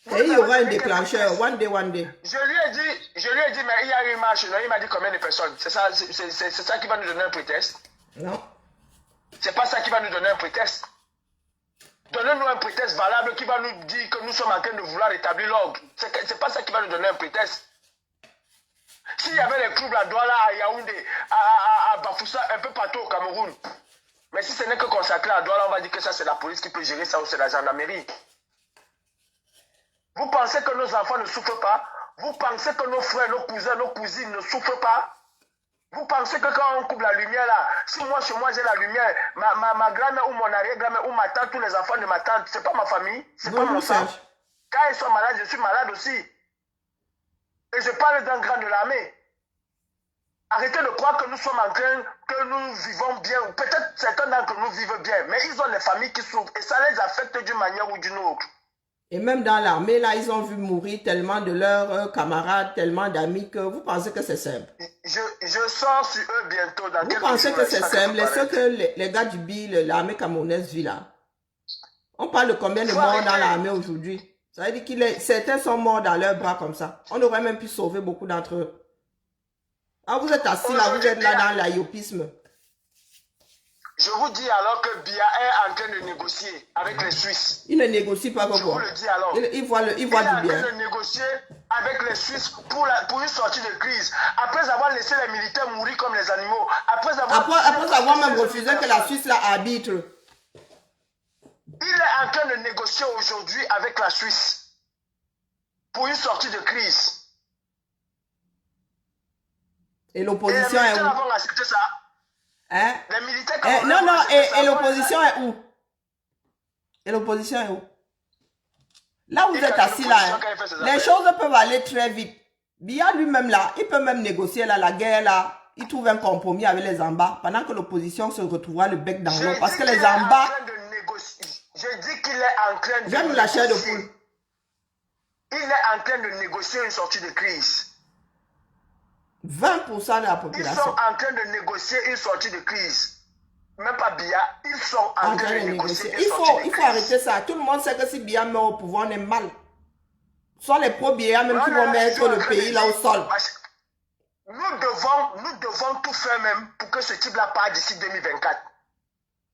Et il y aura un déclencheur. One day. Je lui ai dit, mais il y a une marche. Il m'a dit combien de personnes? C'est ça qui va nous donner un prétexte? Non. C'est pas ça qui va nous donner un prétexte. Donnez-nous un prétexte valable qui va nous dire que nous sommes en train de vouloir établir l'ordre. C'est pas ça qui va nous donner un prétexte. S'il y avait les troubles à Douala, à Yaoundé, à Bafoussa, un peu partout au Cameroun. Mais si ce n'est que consacré à Douala, on va dire que ça c'est la police qui peut gérer ça ou c'est la gendarmerie. Vous pensez que nos enfants ne souffrent pas? Vous pensez que nos frères, nos cousins, nos cousines ne souffrent pas? Vous pensez que quand on coupe la lumière là, si moi chez moi j'ai la lumière, ma grand-mère ou mon arrière-grand-mère ou ma tante, tous les enfants de ma tante, c'est pas ma famille, c'est pas mon sang. Quand ils sont malades, je suis malade aussi. Et je parle d'un grand de l'armée. Arrêtez de croire que nous sommes en train, que nous vivons bien. Peut-être certains d'entre nous vivent bien, mais ils ont des familles qui souffrent et ça les affecte d'une manière ou d'une autre. Et même dans l'armée, là, ils ont vu mourir tellement de leurs camarades, tellement d'amis que vous pensez que c'est simple. Je sors sur eux bientôt. Dans vous pensez que c'est simple. Ce que les gars du BIL, l'armée camerounaise vit là. On parle de combien de morts dans l'armée aujourd'hui? Ça veut dire que certains sont morts dans leurs bras comme ça. On aurait même pu sauver beaucoup d'entre eux. Ah, vous êtes assis là, vous êtes là dans l'ayopisme. Je vous dis alors que Biya est en train de négocier avec les Suisses. Il ne négocie pas Je vous quoi. le dis alors. Il voit du bien. Il est en train de négocier avec les Suisses pour une sortie de crise. Après avoir laissé les militaires mourir comme les animaux. Après avoir même refusé que la Suisse la arbitre. Il est en train de négocier aujourd'hui avec la Suisse pour une sortie de crise. Et l'opposition est où? Avons accepté ça. Hein? Les militaires non, et l'opposition est où? Et l'opposition est où? Là où vous êtes assis là, hein, les choses peuvent aller très vite. Biya lui-même là, il peut même négocier là, la guerre là. Il trouve un compromis avec les Amba pendant que l'opposition se retrouvera le bec dans l'eau. Parce que les Amba... Je dis qu'il est en train de j'aime la chair de poule. Il est en train de négocier une sortie de crise. 20% de la population. Ils sont en train de négocier une sortie de crise. Même pas Biya, ils sont en train de négocier une sortie de crise. Il faut arrêter ça. Tout le monde sait que si Biya met au pouvoir, on est mal. Ce sont les pro-Biya même qui vont mettre le pays là au sol. Nous devons tout faire même pour que ce type-là parte d'ici 2024.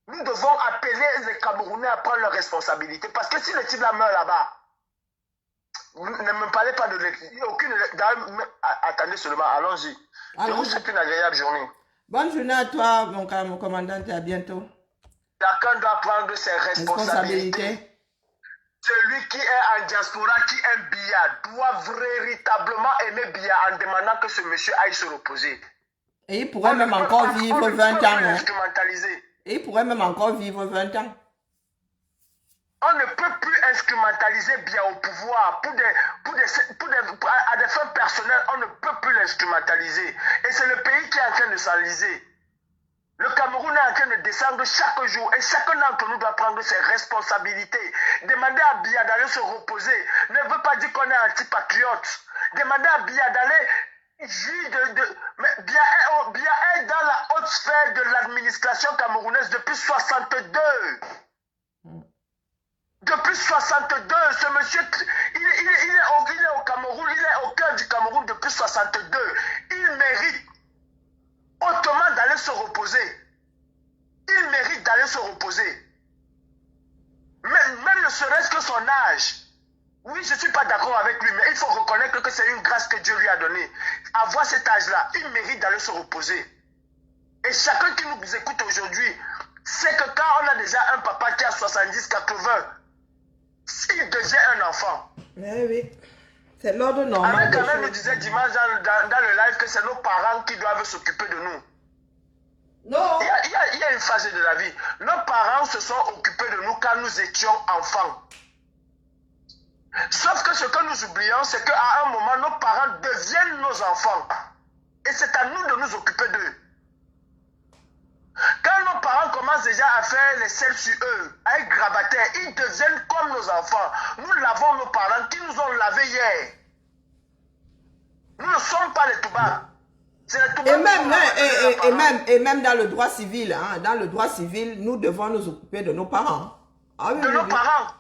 Nous devons appeler les Camerounais à prendre leurs responsabilités. Parce que si le type-là meurt là-bas, ne me parlez pas de aucune... Attendez seulement, allons-y. Je vous souhaite une agréable journée. Bonne journée à toi, mon commandant, et à bientôt. Chacun doit prendre ses responsabilités. Celui qui est en diaspora, qui aime Biya, doit véritablement aimer Biya en demandant que ce monsieur aille se reposer. Et il pourrait On ne même peut encore pas- vivre on ne 20 peut ans. plus Hein. instrumentaliser. Et il pourrait même encore vivre 20 ans. On ne peut plus instrumentaliser bien au pouvoir à des fins personnelles. On ne peut plus l'instrumentaliser. Et c'est le pays qui est en train de s'enliser. Le Cameroun est en train de descendre chaque jour et chacun d'entre nous doit prendre ses responsabilités. Demander à Biya d'aller se reposer ne veut pas dire qu'on est antipatriote. Demander à Biya d'aller mais Biya est dans la haute sphère de l'administration camerounaise depuis 62. Depuis 62, ce monsieur, il est au Cameroun, il est au cœur du Cameroun depuis 62. Il mérite hautement d'aller se reposer. Il mérite d'aller se reposer. Même ne serait-ce que son âge. Oui, je ne suis pas d'accord avec lui, mais il faut reconnaître que c'est une grâce que Dieu lui a donnée. Avoir cet âge-là, il mérite d'aller se reposer. Et chacun qui nous écoute aujourd'hui, c'est que quand on a déjà un papa qui a 70, 80, il devient un enfant. Oui, oui. C'est l'ordre normal. Avec quand même nous disait dimanche dans le live que c'est nos parents qui doivent s'occuper de nous. Non. Il y a une phase de la vie. Nos parents se sont occupés de nous quand nous étions enfants. Sauf que ce que nous oublions, c'est qu'à un moment, nos parents deviennent nos enfants. Et c'est à nous de nous occuper d'eux. Quand nos parents commencent déjà à faire les selles sur eux, à être grabataires, ils deviennent comme nos enfants. Nous lavons nos parents qui nous ont lavés hier. Nous ne sommes pas les toubabs. Et même dans le droit civil, hein, dans le droit civil, nous devons nous occuper de nos parents. Ah, oui, de nos parents.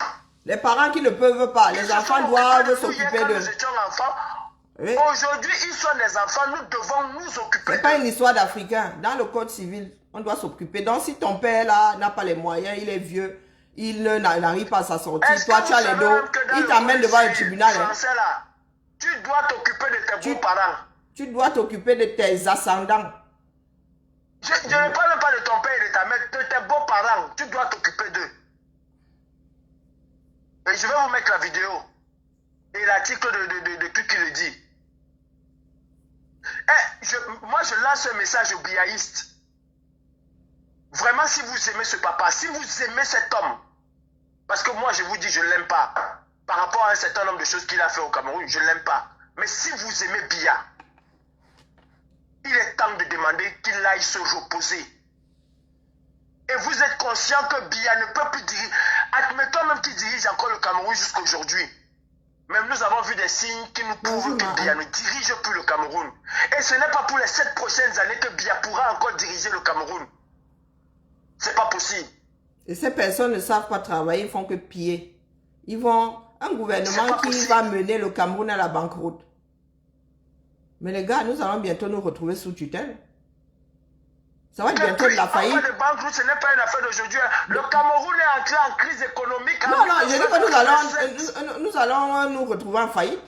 Les parents qui ne peuvent pas, les enfants doivent s'occuper d'eux. Nous étions enfants. Oui. Aujourd'hui, ils sont des enfants, nous devons nous occuper d'eux. Ce n'est pas une histoire d'Africain. Dans le code civil, on doit s'occuper. Donc, si ton père là n'a pas les moyens, il est vieux, il n'arrive pas à s'en sortir, toi tu as les dos, il t'amène devant le tribunal. Français, là, tu dois t'occuper de tes beaux-parents. Tu dois t'occuper de tes ascendants. Je ne parle pas de ton père et de ta mère, de tes beaux-parents. Tu dois t'occuper d'eux. Et je vais vous mettre la vidéo et l'article de tout qui le dit. Moi, je lance un message aux biaïstes. Vraiment, si vous aimez ce papa, si vous aimez cet homme, parce que moi, je vous dis, je ne l'aime pas. Par rapport à un certain nombre de choses qu'il a fait au Cameroun, je ne l'aime pas. Mais si vous aimez Biya, il est temps de demander qu'il aille se reposer. Et vous êtes conscient que Biya ne peut plus diriger. Admettons même qu'il dirige encore le Cameroun jusqu'à aujourd'hui. Même nous avons vu des signes qui nous prouvent que Biya ne dirige plus le Cameroun. Et ce n'est pas pour les 7 prochaines années que Biya pourra encore diriger le Cameroun. C'est pas possible. Et ces personnes ne savent pas travailler, ils font que piller. Ils vont... Un gouvernement qui va mener le Cameroun à la banqueroute. Mais les gars, nous allons bientôt nous retrouver sous tutelle. Ça va être bientôt de la faillite. Le banqueroute, ce n'est pas une affaire d'aujourd'hui. Le Cameroun est entré en crise économique. Non, je dis que nous allons nous retrouver en faillite.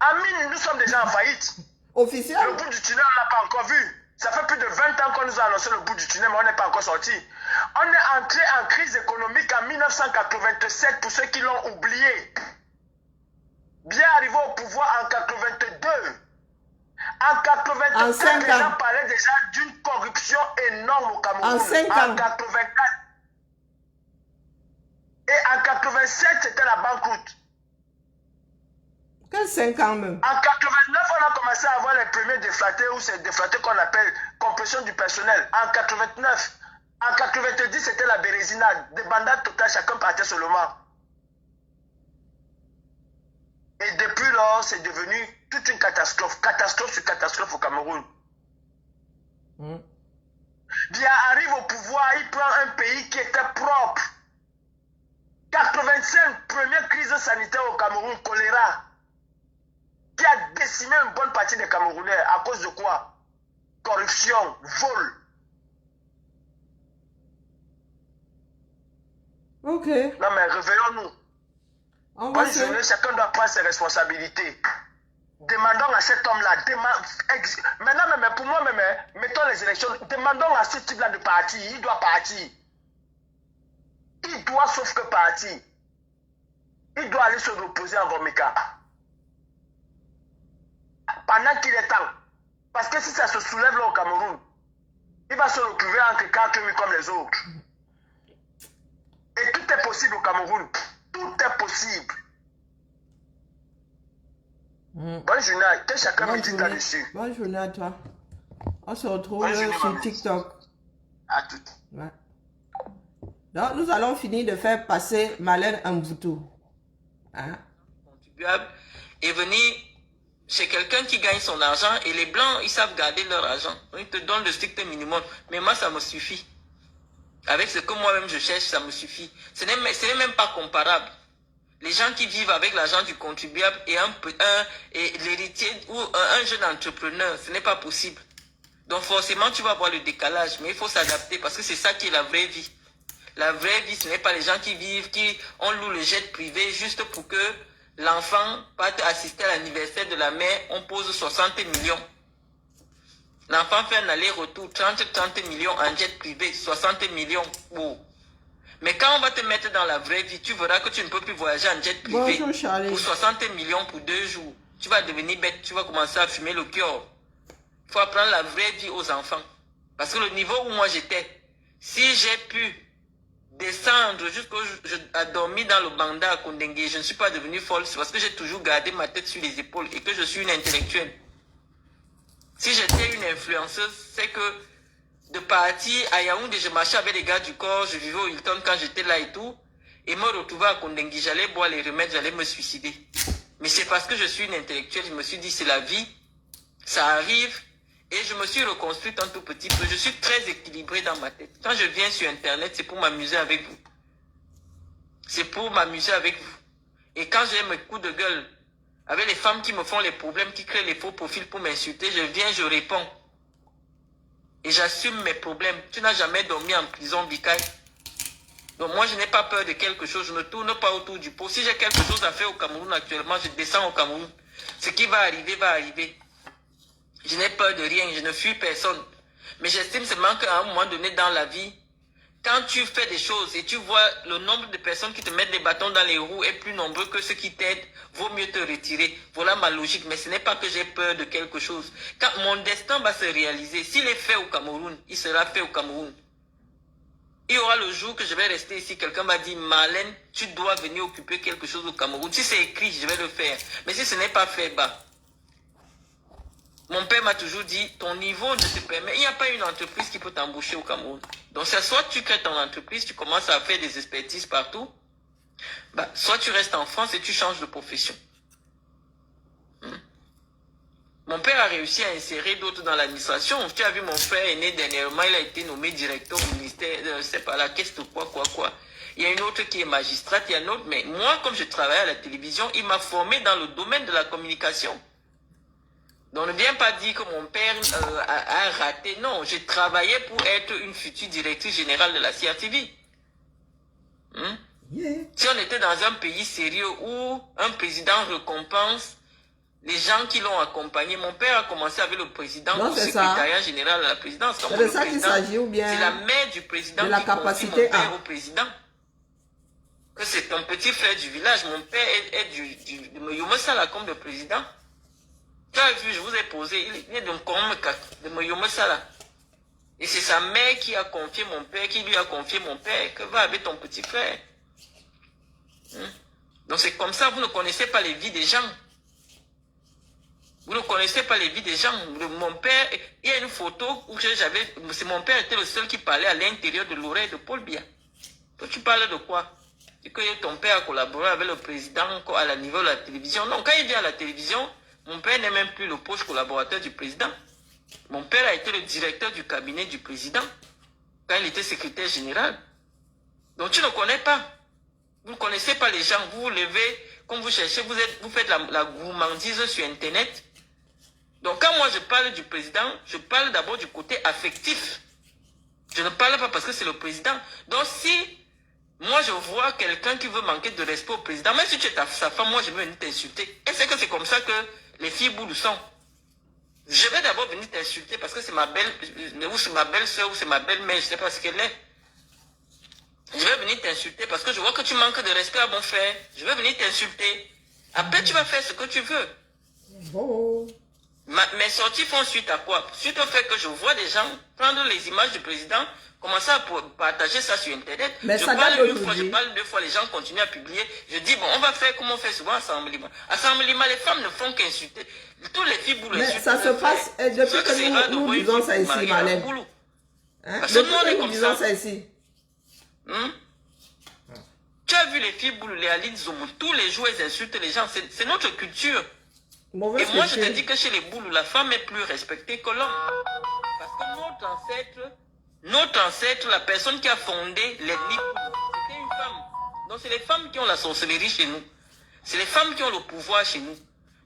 Amine, nous sommes déjà en faillite. Officiel. Le bout du tunnel, on n'a pas encore vu. Ça fait plus de 20 ans qu'on nous a annoncé le bout du tunnel, mais on n'est pas encore sorti. On est entré en crise économique en 1987, pour ceux qui l'ont oublié. Bien arrivé au pouvoir en 82. En 84, les gens parlaient déjà d'une corruption énorme au Cameroun. En 5 ans. En 84. Et en 87, c'était la banqueroute. Quel 5 ans même? En 89, on a commencé à avoir les premiers déflatés, ou ces déflatés qu'on appelle compression du personnel. En 89. En 90, c'était la bérésinade. Des bandades totales, chacun partait seulement. Et depuis lors, c'est devenu toute une catastrophe. Catastrophe sur catastrophe au Cameroun. Biya arrive au pouvoir, il prend un pays qui était propre. 85, première crise sanitaire au Cameroun, choléra. Qui a décimé une bonne partie des Camerounais. À cause de quoi? Corruption, vol. Ok. Non mais réveillons-nous. Bonne journée, chacun doit prendre ses responsabilités. Demandons à cet homme-là, maintenant, mais pour moi, mettons les élections, demandons à ce type-là de partir. Il doit partir. Il doit sauf que partir. Il doit aller se reposer en Vomika. Pendant qu'il est temps. Parce que si ça se soulève là au Cameroun, il va se retrouver entre 4 murs comme les autres. Et tout est possible au Cameroun. Tout est possible. Bonne journée. Que chacun me dise là-dessus. Bonne journée à toi. On se retrouve Bonne journée, sur maman. TikTok. À toutes. Ouais. Donc, nous allons finir de faire passer Marlène Mboutou. Hein? Contribuable et venir chez quelqu'un qui gagne son argent et les blancs, ils savent garder leur argent. Ils te donnent le strict minimum. Mais moi, ça me suffit. Avec ce que moi-même je cherche, ça me suffit. Ce n'est même pas comparable. Les gens qui vivent avec l'argent du contribuable et l'héritier ou un jeune entrepreneur, ce n'est pas possible. Donc forcément, tu vas avoir le décalage, mais il faut s'adapter parce que c'est ça qui est la vraie vie. La vraie vie, ce n'est pas les gens qui vivent, on loue le jet privé juste pour que l'enfant parte assister à l'anniversaire de la mère, on pose 60 millions. L'enfant fait un aller-retour, 30 millions en jet privé, 60 millions. Oh. Mais quand on va te mettre dans la vraie vie, tu verras que tu ne peux plus voyager en jet privé. Bonjour, Charlie. Pour 60 millions pour 2 jours. Tu vas devenir bête, tu vas commencer à fumer le cœur. Il faut apprendre la vraie vie aux enfants. Parce que le niveau où moi j'étais, si j'ai pu descendre jusqu'au à dormir dans le banda à Kondengue, je ne suis pas devenue folle, c'est parce que j'ai toujours gardé ma tête sur les épaules et que je suis une intellectuelle. Si j'étais une influenceuse, c'est que de partir à Yaoundé, je marchais avec les gars du corps, je vivais au Hilton quand j'étais là et tout, et me retrouver à Kondengue, j'allais boire les remèdes, j'allais me suicider. Mais c'est parce que je suis une intellectuelle, je me suis dit c'est la vie, ça arrive, et je me suis reconstruite un tout petit peu. Je suis très équilibrée dans ma tête. Quand je viens sur Internet, c'est pour m'amuser avec vous. C'est pour m'amuser avec vous. Et quand j'ai mes coups de gueule, avec les femmes qui me font les problèmes, qui créent les faux profils pour m'insulter, je viens, je réponds. Et j'assume mes problèmes. Tu n'as jamais dormi en prison, Bikaï. Donc moi, je n'ai pas peur de quelque chose. Je ne tourne pas autour du pot. Si j'ai quelque chose à faire au Cameroun actuellement, je descends au Cameroun. Ce qui va arriver, va arriver. Je n'ai peur de rien, je ne fuis personne. Mais j'estime seulement qu'à un moment donné dans la vie, quand tu fais des choses et tu vois le nombre de personnes qui te mettent des bâtons dans les roues est plus nombreux que ceux qui t'aident, vaut mieux te retirer. Voilà ma logique, mais ce n'est pas que j'ai peur de quelque chose. Quand mon destin va se réaliser, s'il est fait au Cameroun, il sera fait au Cameroun. Il y aura le jour que je vais rester ici, quelqu'un m'a dit, Marlène, tu dois venir occuper quelque chose au Cameroun. Si c'est écrit, je vais le faire. Mais si ce n'est pas fait, bah... Mon père m'a toujours dit, ton niveau ne te permet... Il n'y a pas une entreprise qui peut t'embaucher au Cameroun. Donc, c'est soit tu crées ton entreprise, tu commences à faire des expertises partout, bah, soit tu restes en France et tu changes de profession. Mon père a réussi à insérer d'autres dans l'administration. Tu as vu mon frère aîné dernièrement, il a été nommé directeur au ministère, je ne sais pas, la caisse de quoi. Il y a une autre qui est magistrate, il y a une autre, mais moi, comme je travaillais à la télévision, il m'a formé dans le domaine de la communication. Donc, ne viens pas dire que mon père a raté. Non, j'ai travaillé pour être une future directrice générale de la CRTV. Si on était dans un pays sérieux où un président récompense les gens qui l'ont accompagné, mon père a commencé avec le président au secrétariat général de la présidence. C'est de ça qu'il s'agit ou bien c'est la mère du président de la qui confie capacité mon père au président. Que c'est un petit frère du village. Mon père est de Moyomosala comme le président. Tu as vu, je vous ai posé, il est de Moyomosala. Et c'est sa mère qui a confié mon père, qui lui a confié mon père, que va avec ton petit frère. Donc c'est comme ça, vous ne connaissez pas les vies des gens. Vous ne connaissez pas les vies des gens. Mon père, il y a une photo où mon père était le seul qui parlait à l'intérieur de l'oreille de Paul Biya. Toi, tu parles de quoi? C'est que ton père a collaboré avec le président à la niveau de la télévision. Non, quand il vient à la télévision, mon père n'est même plus le proche collaborateur du président. Mon père a été le directeur du cabinet du président quand il était secrétaire général. Donc tu ne connais pas. Vous ne connaissez pas les gens. Vous vous levez, comme vous cherchez, vous faites la gourmandise sur Internet. Donc quand moi je parle du président, je parle d'abord du côté affectif. Je ne parle pas parce que c'est le président. Donc si moi je vois quelqu'un qui veut manquer de respect au président, même si tu es sa femme, moi je vais venir t'insulter. Et c'est que c'est comme ça que les filles boulent sont. Je vais d'abord venir t'insulter parce que c'est ma belle, ou c'est ma belle-soeur, ou c'est ma belle-mère, je ne sais pas ce qu'elle est. Je vais venir t'insulter parce que je vois que tu manques de respect à mon frère. Je vais venir t'insulter. Après, tu vas faire ce que tu veux. Oh. Mes sorties font suite à quoi? Suite au fait que je vois des gens prendre les images du président, commencer à partager ça sur Internet. Mais je ça parle date une fois, je d'aujourd'hui. parle deux fois, les gens continuent à publier. Je dis, bon, on va faire comme on fait souvent à Assemblement. Assemblement, les femmes ne font qu'insulter. Tous les filles boulot Mais insultent ça se leurs passe, frères. depuis Ceux que c'est nous- rare de nous voir une disons fille ça ici, mariée à un Marlène. boulot. Hein? Parce que Depuis nous, on que est nous comme disons ça. ça ici. Tu as vu les filles boulot, les Aline Zomo, tous les jours elles insultent les gens. C'est notre culture. Mauvaise Et moi, je te culture. dis que chez les boulous, la femme est plus respectée que l'homme. Parce que notre ancêtre, la personne qui a fondé les Nipoulous, c'était une femme. Donc, c'est les femmes qui ont la sorcellerie chez nous. C'est les femmes qui ont le pouvoir chez nous.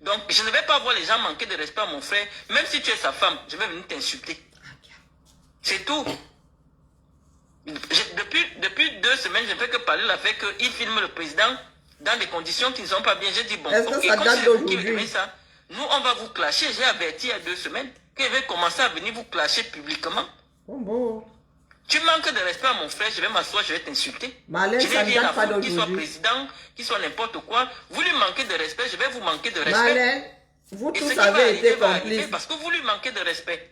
Donc, je ne vais pas voir les gens manquer de respect à mon frère. Même si tu es sa femme, je vais venir t'insulter. C'est tout. Depuis 2 semaines, je ne fais que parler de la fait qu'il filme le président dans des conditions qui ne sont pas bien. J'ai dit, bon, Est-ce que ok, ça comme date c'est vous qui d'aujourd'hui? aimez ça, nous, on va vous clasher. J'ai averti il y a 2 semaines que je vais commencer à venir vous clasher publiquement. Oh, bon. Tu manques de respect à mon frère, je vais m'asseoir, je vais t'insulter. Marlène, Je ça n'ai ne rien à date pas foutre, qu'il soit d'aujourd'hui. président, qu'il soit n'importe quoi. Vous lui manquez de respect, je vais vous manquer de respect. Marlène, vous Et ce tous qui va avez arriver, été va arriver complices. parce que vous lui manquez de respect.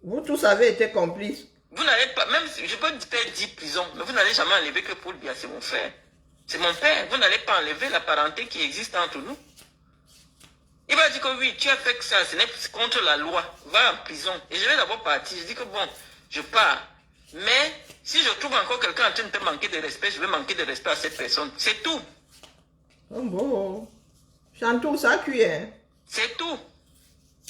Vous tous avez été complices. Vous n'allez pas, même si je peux faire 10 prisons, mais vous n'allez jamais enlever que Paul Biya, c'est mon frère. C'est mon père. Vous n'allez pas enlever la parenté qui existe entre nous. Il va dire que oui, tu as fait que ça, ce n'est pas contre la loi. Va en prison. Et je vais d'abord partir. Je dis que bon, je pars. Mais si je trouve encore quelqu'un en train de te manquer de respect, je vais manquer de respect à cette personne. C'est tout. Oh, bon. Chantou, ça cuit, hein. C'est tout.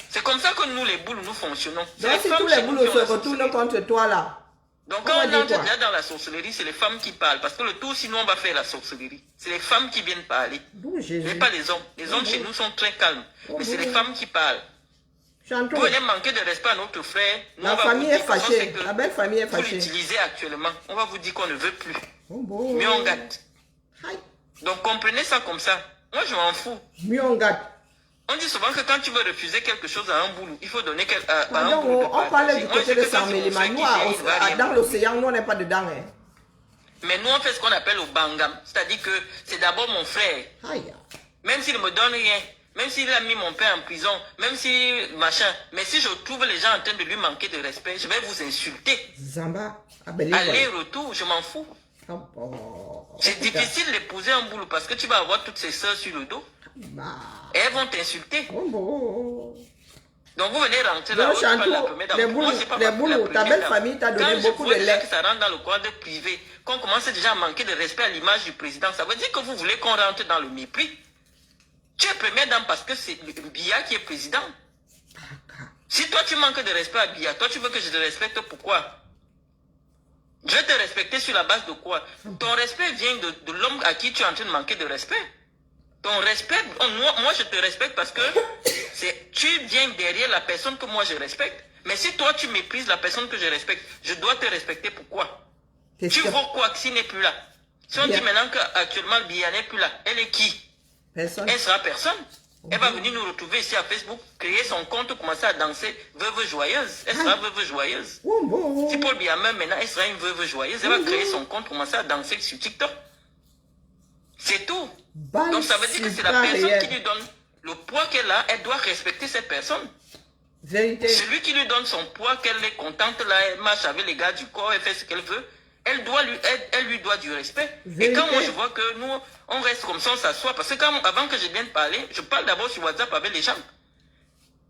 C'est comme ça que nous, les boules, nous fonctionnons. C'est Donc, si femmes tous les chez nous boulots qui ont se la retournent sorcellerie. contre toi, là. Donc On quand va on dire entre quoi? déjà dans la sorcellerie, c'est les femmes qui parlent. Parce que le tout, sinon on va faire la sorcellerie. C'est les femmes qui viennent parler. D'où Jésus? Mais pas les hommes. Les hommes chez nous sont très calmes. Mais c'est les femmes qui parlent. Chantou, Vous venez manquer de respect à notre frère. Nous, la on va famille vous est dire que fâchée. c'est que La belle famille est vous fâchée. l'utilisez actuellement. On va vous dire qu'on ne veut plus. Oh, bon. Mais on gâte. Aïe. Donc comprenez ça comme ça. Moi, je m'en fous. Mieux on gâte. On dit souvent que quand tu veux refuser quelque chose à un boulot, il faut donner à un Donc, boulot. on parle du côté de Saint-Mélima. Nous, dans Dans l'océan, nous, on n'est pas dedans. Hein. Mais nous, on fait ce qu'on appelle au bangam. C'est-à-dire que c'est d'abord mon frère. Aïe. Même s'il ne me donne rien, même s'il a mis mon père en prison, même si machin, mais si je trouve les gens en train de lui manquer de respect, je vais vous insulter. Zamba. Abeli. Aller-retour, je m'en fous. Oh, oh. C'est difficile d'épouser un boulot parce que tu vas avoir toutes ces soeurs sur le dos Bah. et elles vont t'insulter. Oh, bon. Donc vous venez rentrer là, Donc, vous parlez la Chantou, première dame. les Moi, boulots, c'est pas les la boulots, ta première belle dame. famille t'a donné Quand je beaucoup vois de déjà lait. que ça rentre dans le cadre privé, qu'on commence déjà à manquer de respect à l'image du président, ça veut dire que vous voulez qu'on rentre dans le mépris. Tu es première dame parce que c'est Biya qui est président. Si toi tu manques de respect à Biya, toi tu veux que je te respecte, pourquoi? Je vais te respecter sur la base de quoi? Ton respect vient de l'homme à qui tu es en train de manquer de respect. Ton respect, moi je te respecte parce que tu viens derrière la personne que moi je respecte. Mais si toi tu méprises la personne que je respecte, je dois te respecter, pourquoi? Tu vois quoi que s'il n'est plus là? Si on Bien. dit maintenant qu'actuellement Biya n'est plus là, elle est qui? Personne. Elle sera personne. Elle va venir nous retrouver ici à Facebook, créer son compte, commencer à danser veuve joyeuse. Elle sera veuve joyeuse. Oh, bon. Si Paul Biya meurt maintenant, elle sera une veuve joyeuse. Elle va créer son compte, commencer à danser sur TikTok. C'est tout. Balle Donc ça veut dire que c'est la super personne réelle. qui lui donne le poids qu'elle a, elle doit respecter cette personne. Vérité. Celui qui lui donne son poids, qu'elle est contente là, elle marche avec les gars du corps, elle fait ce qu'elle veut, elle lui doit du respect. Vérité. Et quand moi je vois que nous, on reste comme ça, on s'assoit, parce que avant que je vienne parler, je parle d'abord sur WhatsApp avec les gens.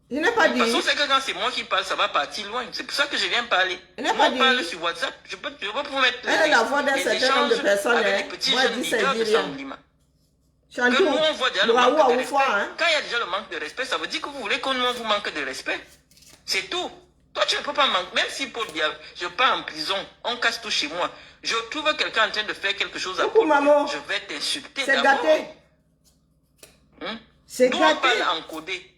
Il n'est pas De dit. toute façon, c'est que quand c'est moi qui parle, ça va partir loin. C'est pour ça que je viens parler. Elle n'a Moi, pas on dit. parle sur WhatsApp. Je peux vous mettre Elle est la voix d'un les certain nombre de échanges personnes, avec hein. les petits Moi, jeunes dis, ça leaders dit de rien. Saint-Lima. Que Chantou, nous, on voit déjà le Bravo manque à de vous respect. fois, hein. Quand il y a déjà le manque de respect, ça veut dire que vous voulez qu'on vous manque de respect. C'est tout. Toi, tu ne peux pas manquer. Même si Paul Biya, je pars en prison, on casse tout chez moi. Je trouve quelqu'un en train de faire quelque chose à Coucou, Paul Biya, maman. je vais t'insulter C'est d'abord. gâté. C'est Nous, on gâté. parle encodé.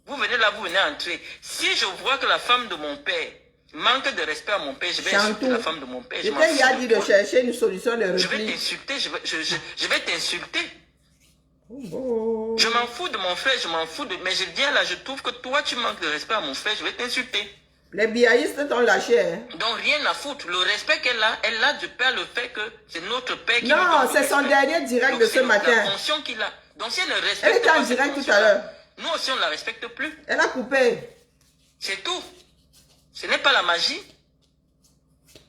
Vous venez là, vous venez entrer. Si je vois que la femme de mon père manque de respect à mon père, je vais insulter Chantou, la femme de mon père. je Je m'en t'ai fous déjà de dit de toi. chercher une solution de Je vais repli. t'insulter, je vais t'insulter. Oh. Je m'en fous de mon frère, je m'en fous de... Mais je viens là, je trouve que toi, tu manques de respect à mon frère, je vais t'insulter. Les biaïstes t'ont lâché. Hein. Donc rien à foutre. Le respect qu'elle a de père le fait que c'est notre père qui Non, nous donne le c'est son respect. dernier direct Donc, de ce c'est matin. la fonction qu'il a. Donc si elle ne respecte Elle était en pas cette direct tout fonction-là, à l'heure. Nous aussi, on ne la respecte plus. Elle a coupé. C'est tout. Ce n'est pas la magie.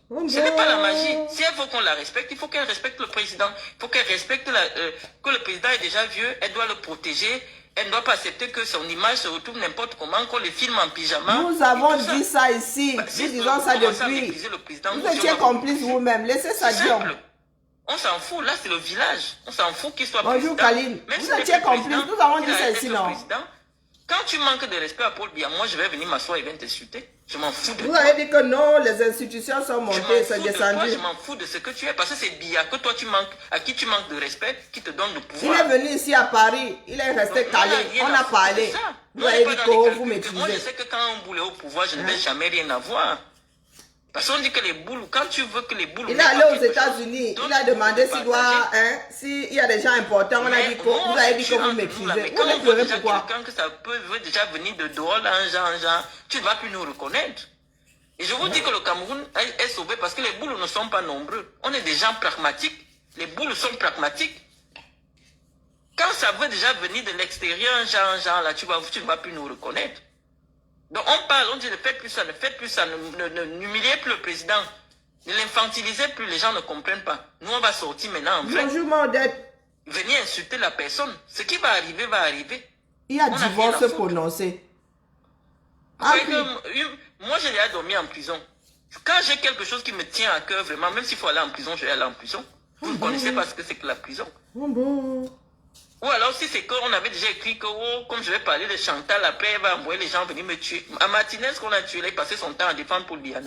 Oh Ce n'est pas la bon. magie. Si elle veut qu'on la respecte, il faut qu'elle respecte le président. Il faut qu'elle respecte que le président est déjà vieux. Elle doit le protéger. Elle ne doit pas accepter que son image se retrouve n'importe comment, qu'on le filme en pyjama. Nous avons et tout dit ça ici. Bah, nous si disons vous ça commencez à depuis. mépriser le président, Vous nous aussi, étiez on va complice mépriser. vous-même. Laissez ça C'est dire. simple. On s'en fout. Là, c'est le village. On s'en fout qu'il soit Bonjour, président. Kaline. Même Vous s'il n'est étiez plus complice. président, Nous avons il dit a ça été ici, le non? président. Quand tu manques de respect à Paul Biya, moi, je vais venir m'asseoir et venir t'insulter. Je m'en fous de Vous toi. avez dit que non, les institutions sont Je montées, m'en c'est fous de toi, descendu. je m'en fous de ce que tu es. Parce que c'est Biya que toi, tu manques, à qui tu manques de respect, qui te donne le Il pouvoir. est venu ici à Paris, il est resté Donc, calé, rien on à a foutre parlé. de ça. Vous Moi, avez j'ai dit pas que dans les vous calculs. Moi, je maîtrisez. sais que quand un boule est au pouvoir, je ne vais Hein? jamais rien avoir. Parce qu'on dit que les boules, quand tu veux que les boules... Il est mettent allé pas aux quelque chose, États-Unis, donc il a tu peux demandé le s'il doit, partager. hein, s'il y a des gens importants, on a Mais dit que moi, vous avez si dit tu que vous entres nous, là, maîtrisez. mais Vous quand on me voit pleurez déjà pourquoi? quelqu'un que ça veut déjà venir de dehors, là, genre, tu ne vas plus nous reconnaître. Et je vous dis que le Cameroun est sauvé parce que les boules ne sont pas nombreux. On est des gens pragmatiques. Les boules sont pragmatiques. Quand ça veut déjà venir de l'extérieur, genre, là, tu ne vas plus nous reconnaître. Donc on parle, on dit ne faites plus ça, n'humiliez plus le président. Ne l'infantilisez plus, les gens ne comprennent pas. Nous, on va sortir maintenant en vrai. Bonjour, Maudette. Venir insulter la personne. Ce qui va arriver, va arriver. Il y a On a rien à divorce foutre. prononcé. Vous Ah, voyez puis, que, moi, j'ai déjà dormi en prison. Quand j'ai quelque chose qui me tient à cœur, vraiment, même s'il faut aller en prison, je vais aller en prison. Vous ne connaissez pas ce que c'est que la prison. oh bon. Ou alors, si c'est qu'on avait déjà écrit que, oh, comme je vais parler de Chantal, après, elle va envoyer les gens venir me tuer. À Martinez, qu'on a tué, il a passé son temps à défendre Paul Biya.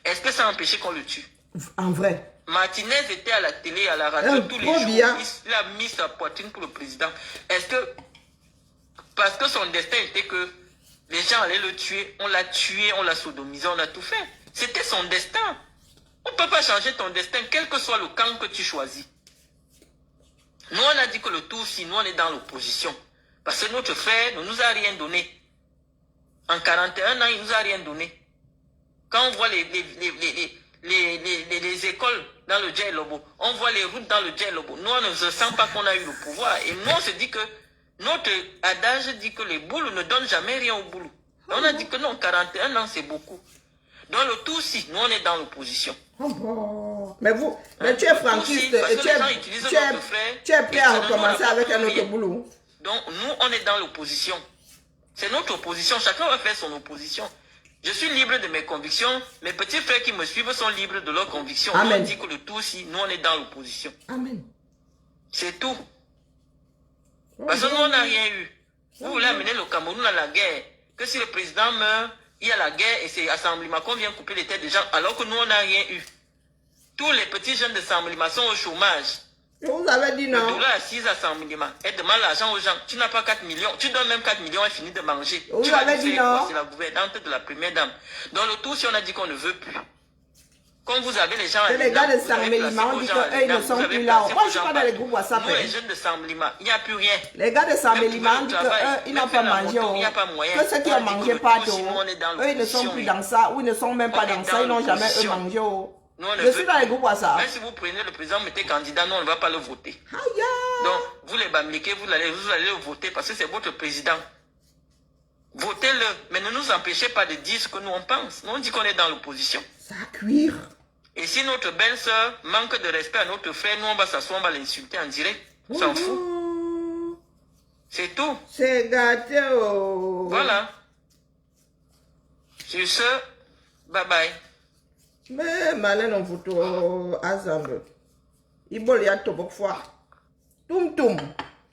Est-ce que ça a empêché qu'on le tue? En vrai. Martinez était à la télé, à la radio, tous les Paul jours. Biya. Il a mis sa poitrine pour le président. Est-ce que, parce que son destin était que les gens allaient le tuer, on l'a tué, on l'a sodomisé, on a tout fait. C'était son destin. On ne peut pas changer ton destin, quel que soit le camp que tu choisis. Nous, on a dit que le tout, si nous, on est dans l'opposition. Parce que notre frère ne nous a rien donné. En 41 ans, il ne nous a rien donné. Quand on voit les écoles dans le Djai-Lobo, on voit les routes dans le Djai-Lobo, nous, on ne se sent pas qu'on a eu le pouvoir. Et nous, on se dit que notre adage dit que les boules ne donnent jamais rien aux boules. On a dit que non, 41 ans, c'est beaucoup. Dans le tout, si, nous, on est dans l'opposition. Oh bon. Mais vous, mais tu es franquiste Parce et que tu les es, gens utilisent tu es, notre frère. tu es prêt Et à ça ne nous recommencer rapporte avec un autre rien. boulot. Donc, nous, on est dans l'opposition. C'est notre opposition. Chacun va faire son opposition. Je suis libre de mes convictions. Mes petits frères qui me suivent sont libres de leurs convictions. Nous, Amen. on dit que le tout, si, nous, on est dans l'opposition. Amen. C'est tout. Parce que nous, on n'a rien eu. Vous voulez amener le Cameroun à la guerre. Que si le président meurt, il y a la guerre et c'est Assemblement qu'on vient couper les têtes des gens, alors que nous, on n'a rien eu. Tous les petits jeunes de Assemblement sont au chômage. Vous avez dit Le non. dollar assise à Assemblement. Elle demande l'argent aux gens. Tu n'as pas 4 millions. Tu donnes même 4 millions et finis de manger. Vous Tu vas avez nous dit faire non. quoi? C'est la gouvernante de la première dame. Dans le tout, si on a dit qu'on ne veut plus. Comme vous avez les gens C'est à les gars de vous avez placé Saint-Méliman, vos dit gens à qu'eux, ils ne l'ENAM, sont vous avez plus là. placé Moi, vos je suis gens pas dans les groupes WhatsApp. Nous, hein. les jeunes de Saint-Méliman, il n'y a plus rien. Les gars de Saint-Méliman Même disent trouver le travail, qu'ils même n'ont faire pas la mangé. moto, Oh. il n'y a pas moyen. Que ceux qui On a ont dit que mangé le pas tout, d'eau, sinon on est dans eux, ils ne sont l'opposition, plus oui. dans ça, ou ils ne sont même pas On est dans ça, ils dans n'ont jamais eux l'opposition. mangé. Oh. Nous, on ne Je veut suis dans plus. les groupes WhatsApp. Même si vous prenez le président, mettez candidat, nous, on ne va pas le voter. Aïe. Donc, vous les Bamileke, vous allez le voter parce que c'est votre président. Votez-le, mais ne nous empêchez pas de dire ce que nous on pense. Nous on dit qu'on est dans l'opposition. Ça a cuire. Et si notre belle-sœur manque de respect à notre frère, nous on va s'asseoir, on va l'insulter en direct. On s'en fout. Oh. C'est tout. C'est gâté. Oh. Voilà. Sur ce, bye bye. Mais malin en photo ensemble. Il y a tout pour fois. Toum toum.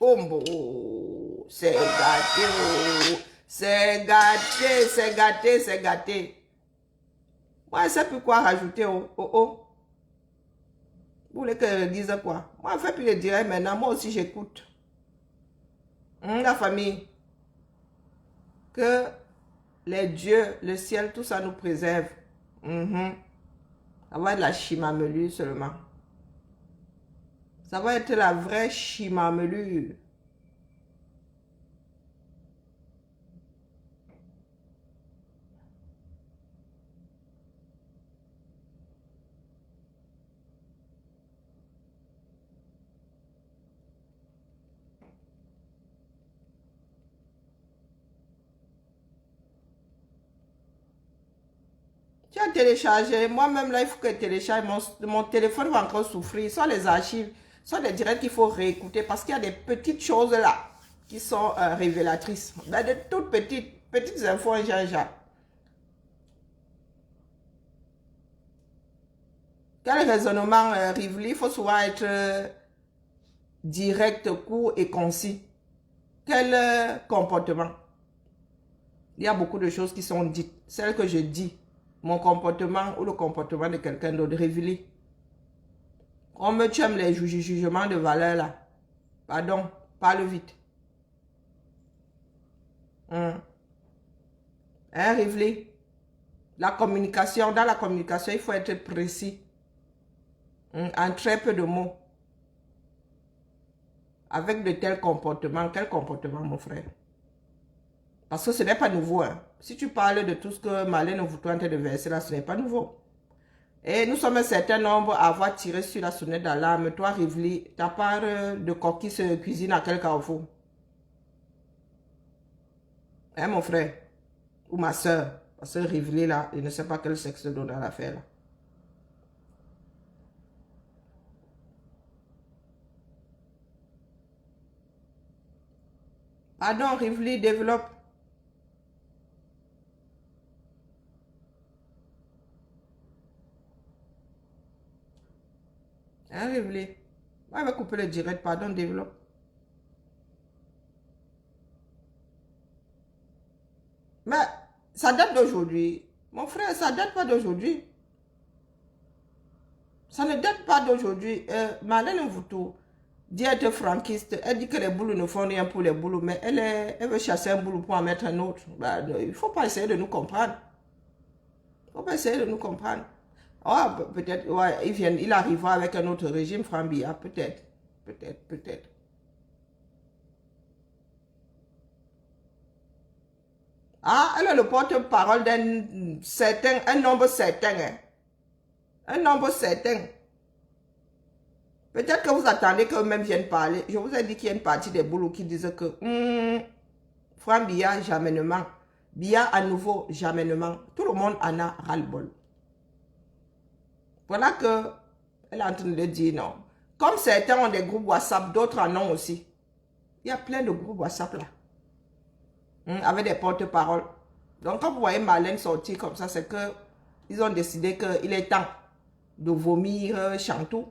Ombo. C'est gâté. Oh. C'est gâté, c'est gâté, c'est gâté. Moi, je ne sais plus quoi rajouter. Oh, oh, oh. Vous voulez que je dise quoi? Moi, je ne fais plus le direct maintenant. Moi aussi, j'écoute. La famille. Que les dieux, le ciel, tout ça nous préserve. Ça va être la chimamelure seulement. Ça va être la vraie chimamelure. Tu as téléchargé. Moi-même, là, il faut que je télécharge. Mon téléphone va encore souffrir. Soit les archives, soit les directs qu'il faut réécouter. Parce qu'il y a des petites choses là qui sont révélatrices. Ben, de toutes petites infos, Jean-Jacques. Quel raisonnement, Rivli? Il faut souvent être direct, court et concis. Quel comportement? Il y a beaucoup de choses qui sont dites. Celles que je dis, mon comportement ou le comportement de quelqu'un d'autre, Rivli. Comme tu aimes les jugements de valeur là. Pardon, parle vite. Hein, Rivli? La communication, dans la communication, il faut être précis. En très peu de mots. Avec de tels comportements. Quel comportement, mon frère? Parce que ce n'est pas nouveau. Hein. Si tu parles de tout ce que Marlène Ouvoutou est en train de verser là, ce n'est pas nouveau. Et nous sommes un certain nombre à avoir tiré sur la sonnette d'alarme. Toi, Rivli, ta part de coquille se cuisine à quel carrefour? Hein, mon frère? Ou ma soeur? Parce que Rivli, là, je ne sais pas quel sexe donne à l'affaire, là. Pardon, Rivli, développe. Hein, Rivli? On va couper le direct, pardon, développe. Mais ça date d'aujourd'hui. Mon frère, ça date pas d'aujourd'hui. Ça ne date pas d'aujourd'hui. Marlène Ouvoutou dit être franquiste. Elle dit que les boules ne font rien pour les boules, mais elle veut chasser un boulot pour en mettre un autre. Bah, il ne faut pas essayer de nous comprendre. Il ne faut pas essayer de nous comprendre. Oh, peut-être, ouais, il arrivera avec un autre régime, Frambia, peut-être. Peut-être. Ah, elle est le porte-parole d'un certain, un nombre certain. Hein. Un nombre certain. Peut-être que vous attendez qu'eux-mêmes viennent parler. Je vous ai dit qu'il y a une partie des boulots qui disent que Franck Biya, jamais ne ment. Biya, à nouveau, jamais ne ment. Tout le monde en a ras-le-bol. Voilà que elle est en train de dire non. Comme certains ont des groupes WhatsApp, d'autres en ont aussi. Il y a plein de groupes WhatsApp là. Avec des porte-paroles. Donc quand vous voyez Marlène sortir comme ça, c'est que ils ont décidé qu'il est temps de vomir Chantou.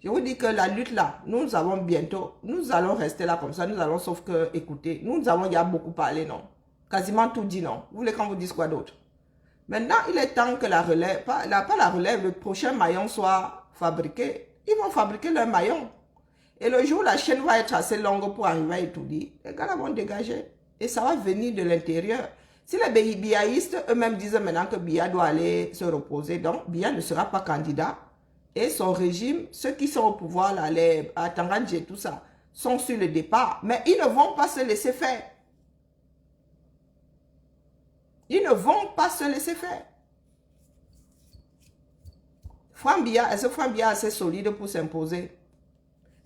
Je vous dis que la lutte là, nous allons rester là comme ça, nous allons sauf que écouter. Nous avons déjà beaucoup parlé, non? Quasiment tout dit, non? Vous voulez qu'on vous dise quoi d'autre? Maintenant, il est temps que la relève, pas la relève, le prochain maillon soit fabriqué. Ils vont fabriquer leur maillon. Et le jour où la chaîne va être assez longue pour arriver à étudier, les gars vont dégager. Et ça va venir de l'intérieur. Si les biaïstes eux-mêmes disent maintenant que Biya doit aller se reposer, donc Biya ne sera pas candidat. Et son régime, ceux qui sont au pouvoir, là, les Tangandji et tout ça, sont sur le départ. Mais ils ne vont pas se laisser faire. Ils ne vont pas se laisser faire. Franck Biya, est-ce que Franck Biya est assez solide pour s'imposer?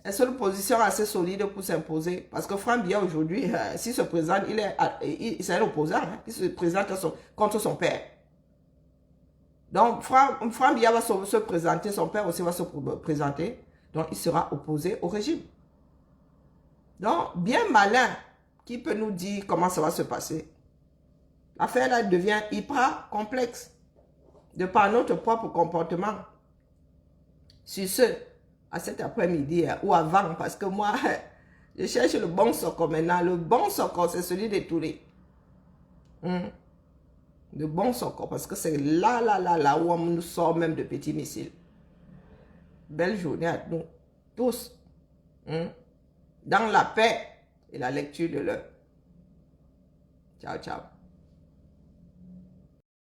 Est-ce une position assez solide pour s'imposer? Parce que Franck Biya aujourd'hui, s'il se présente, c'est un opposant. Hein, il se présente contre son père. Donc, Franck Biya va se présenter, son père aussi va se présenter. Donc, il sera opposé au régime. Donc, bien malin, qui peut nous dire comment ça va se passer? L'affaire là devient hyper complexe. De par notre propre comportement. Sur ce, à cet après-midi ou avant, parce que moi, je cherche le bon socor maintenant. Le bon socor, c'est celui de Touré. Le bon socor, parce que c'est là où on nous sort même de petits missiles. Belle journée à nous, tous. Dans la paix et la lecture de l'heure. Ciao, ciao.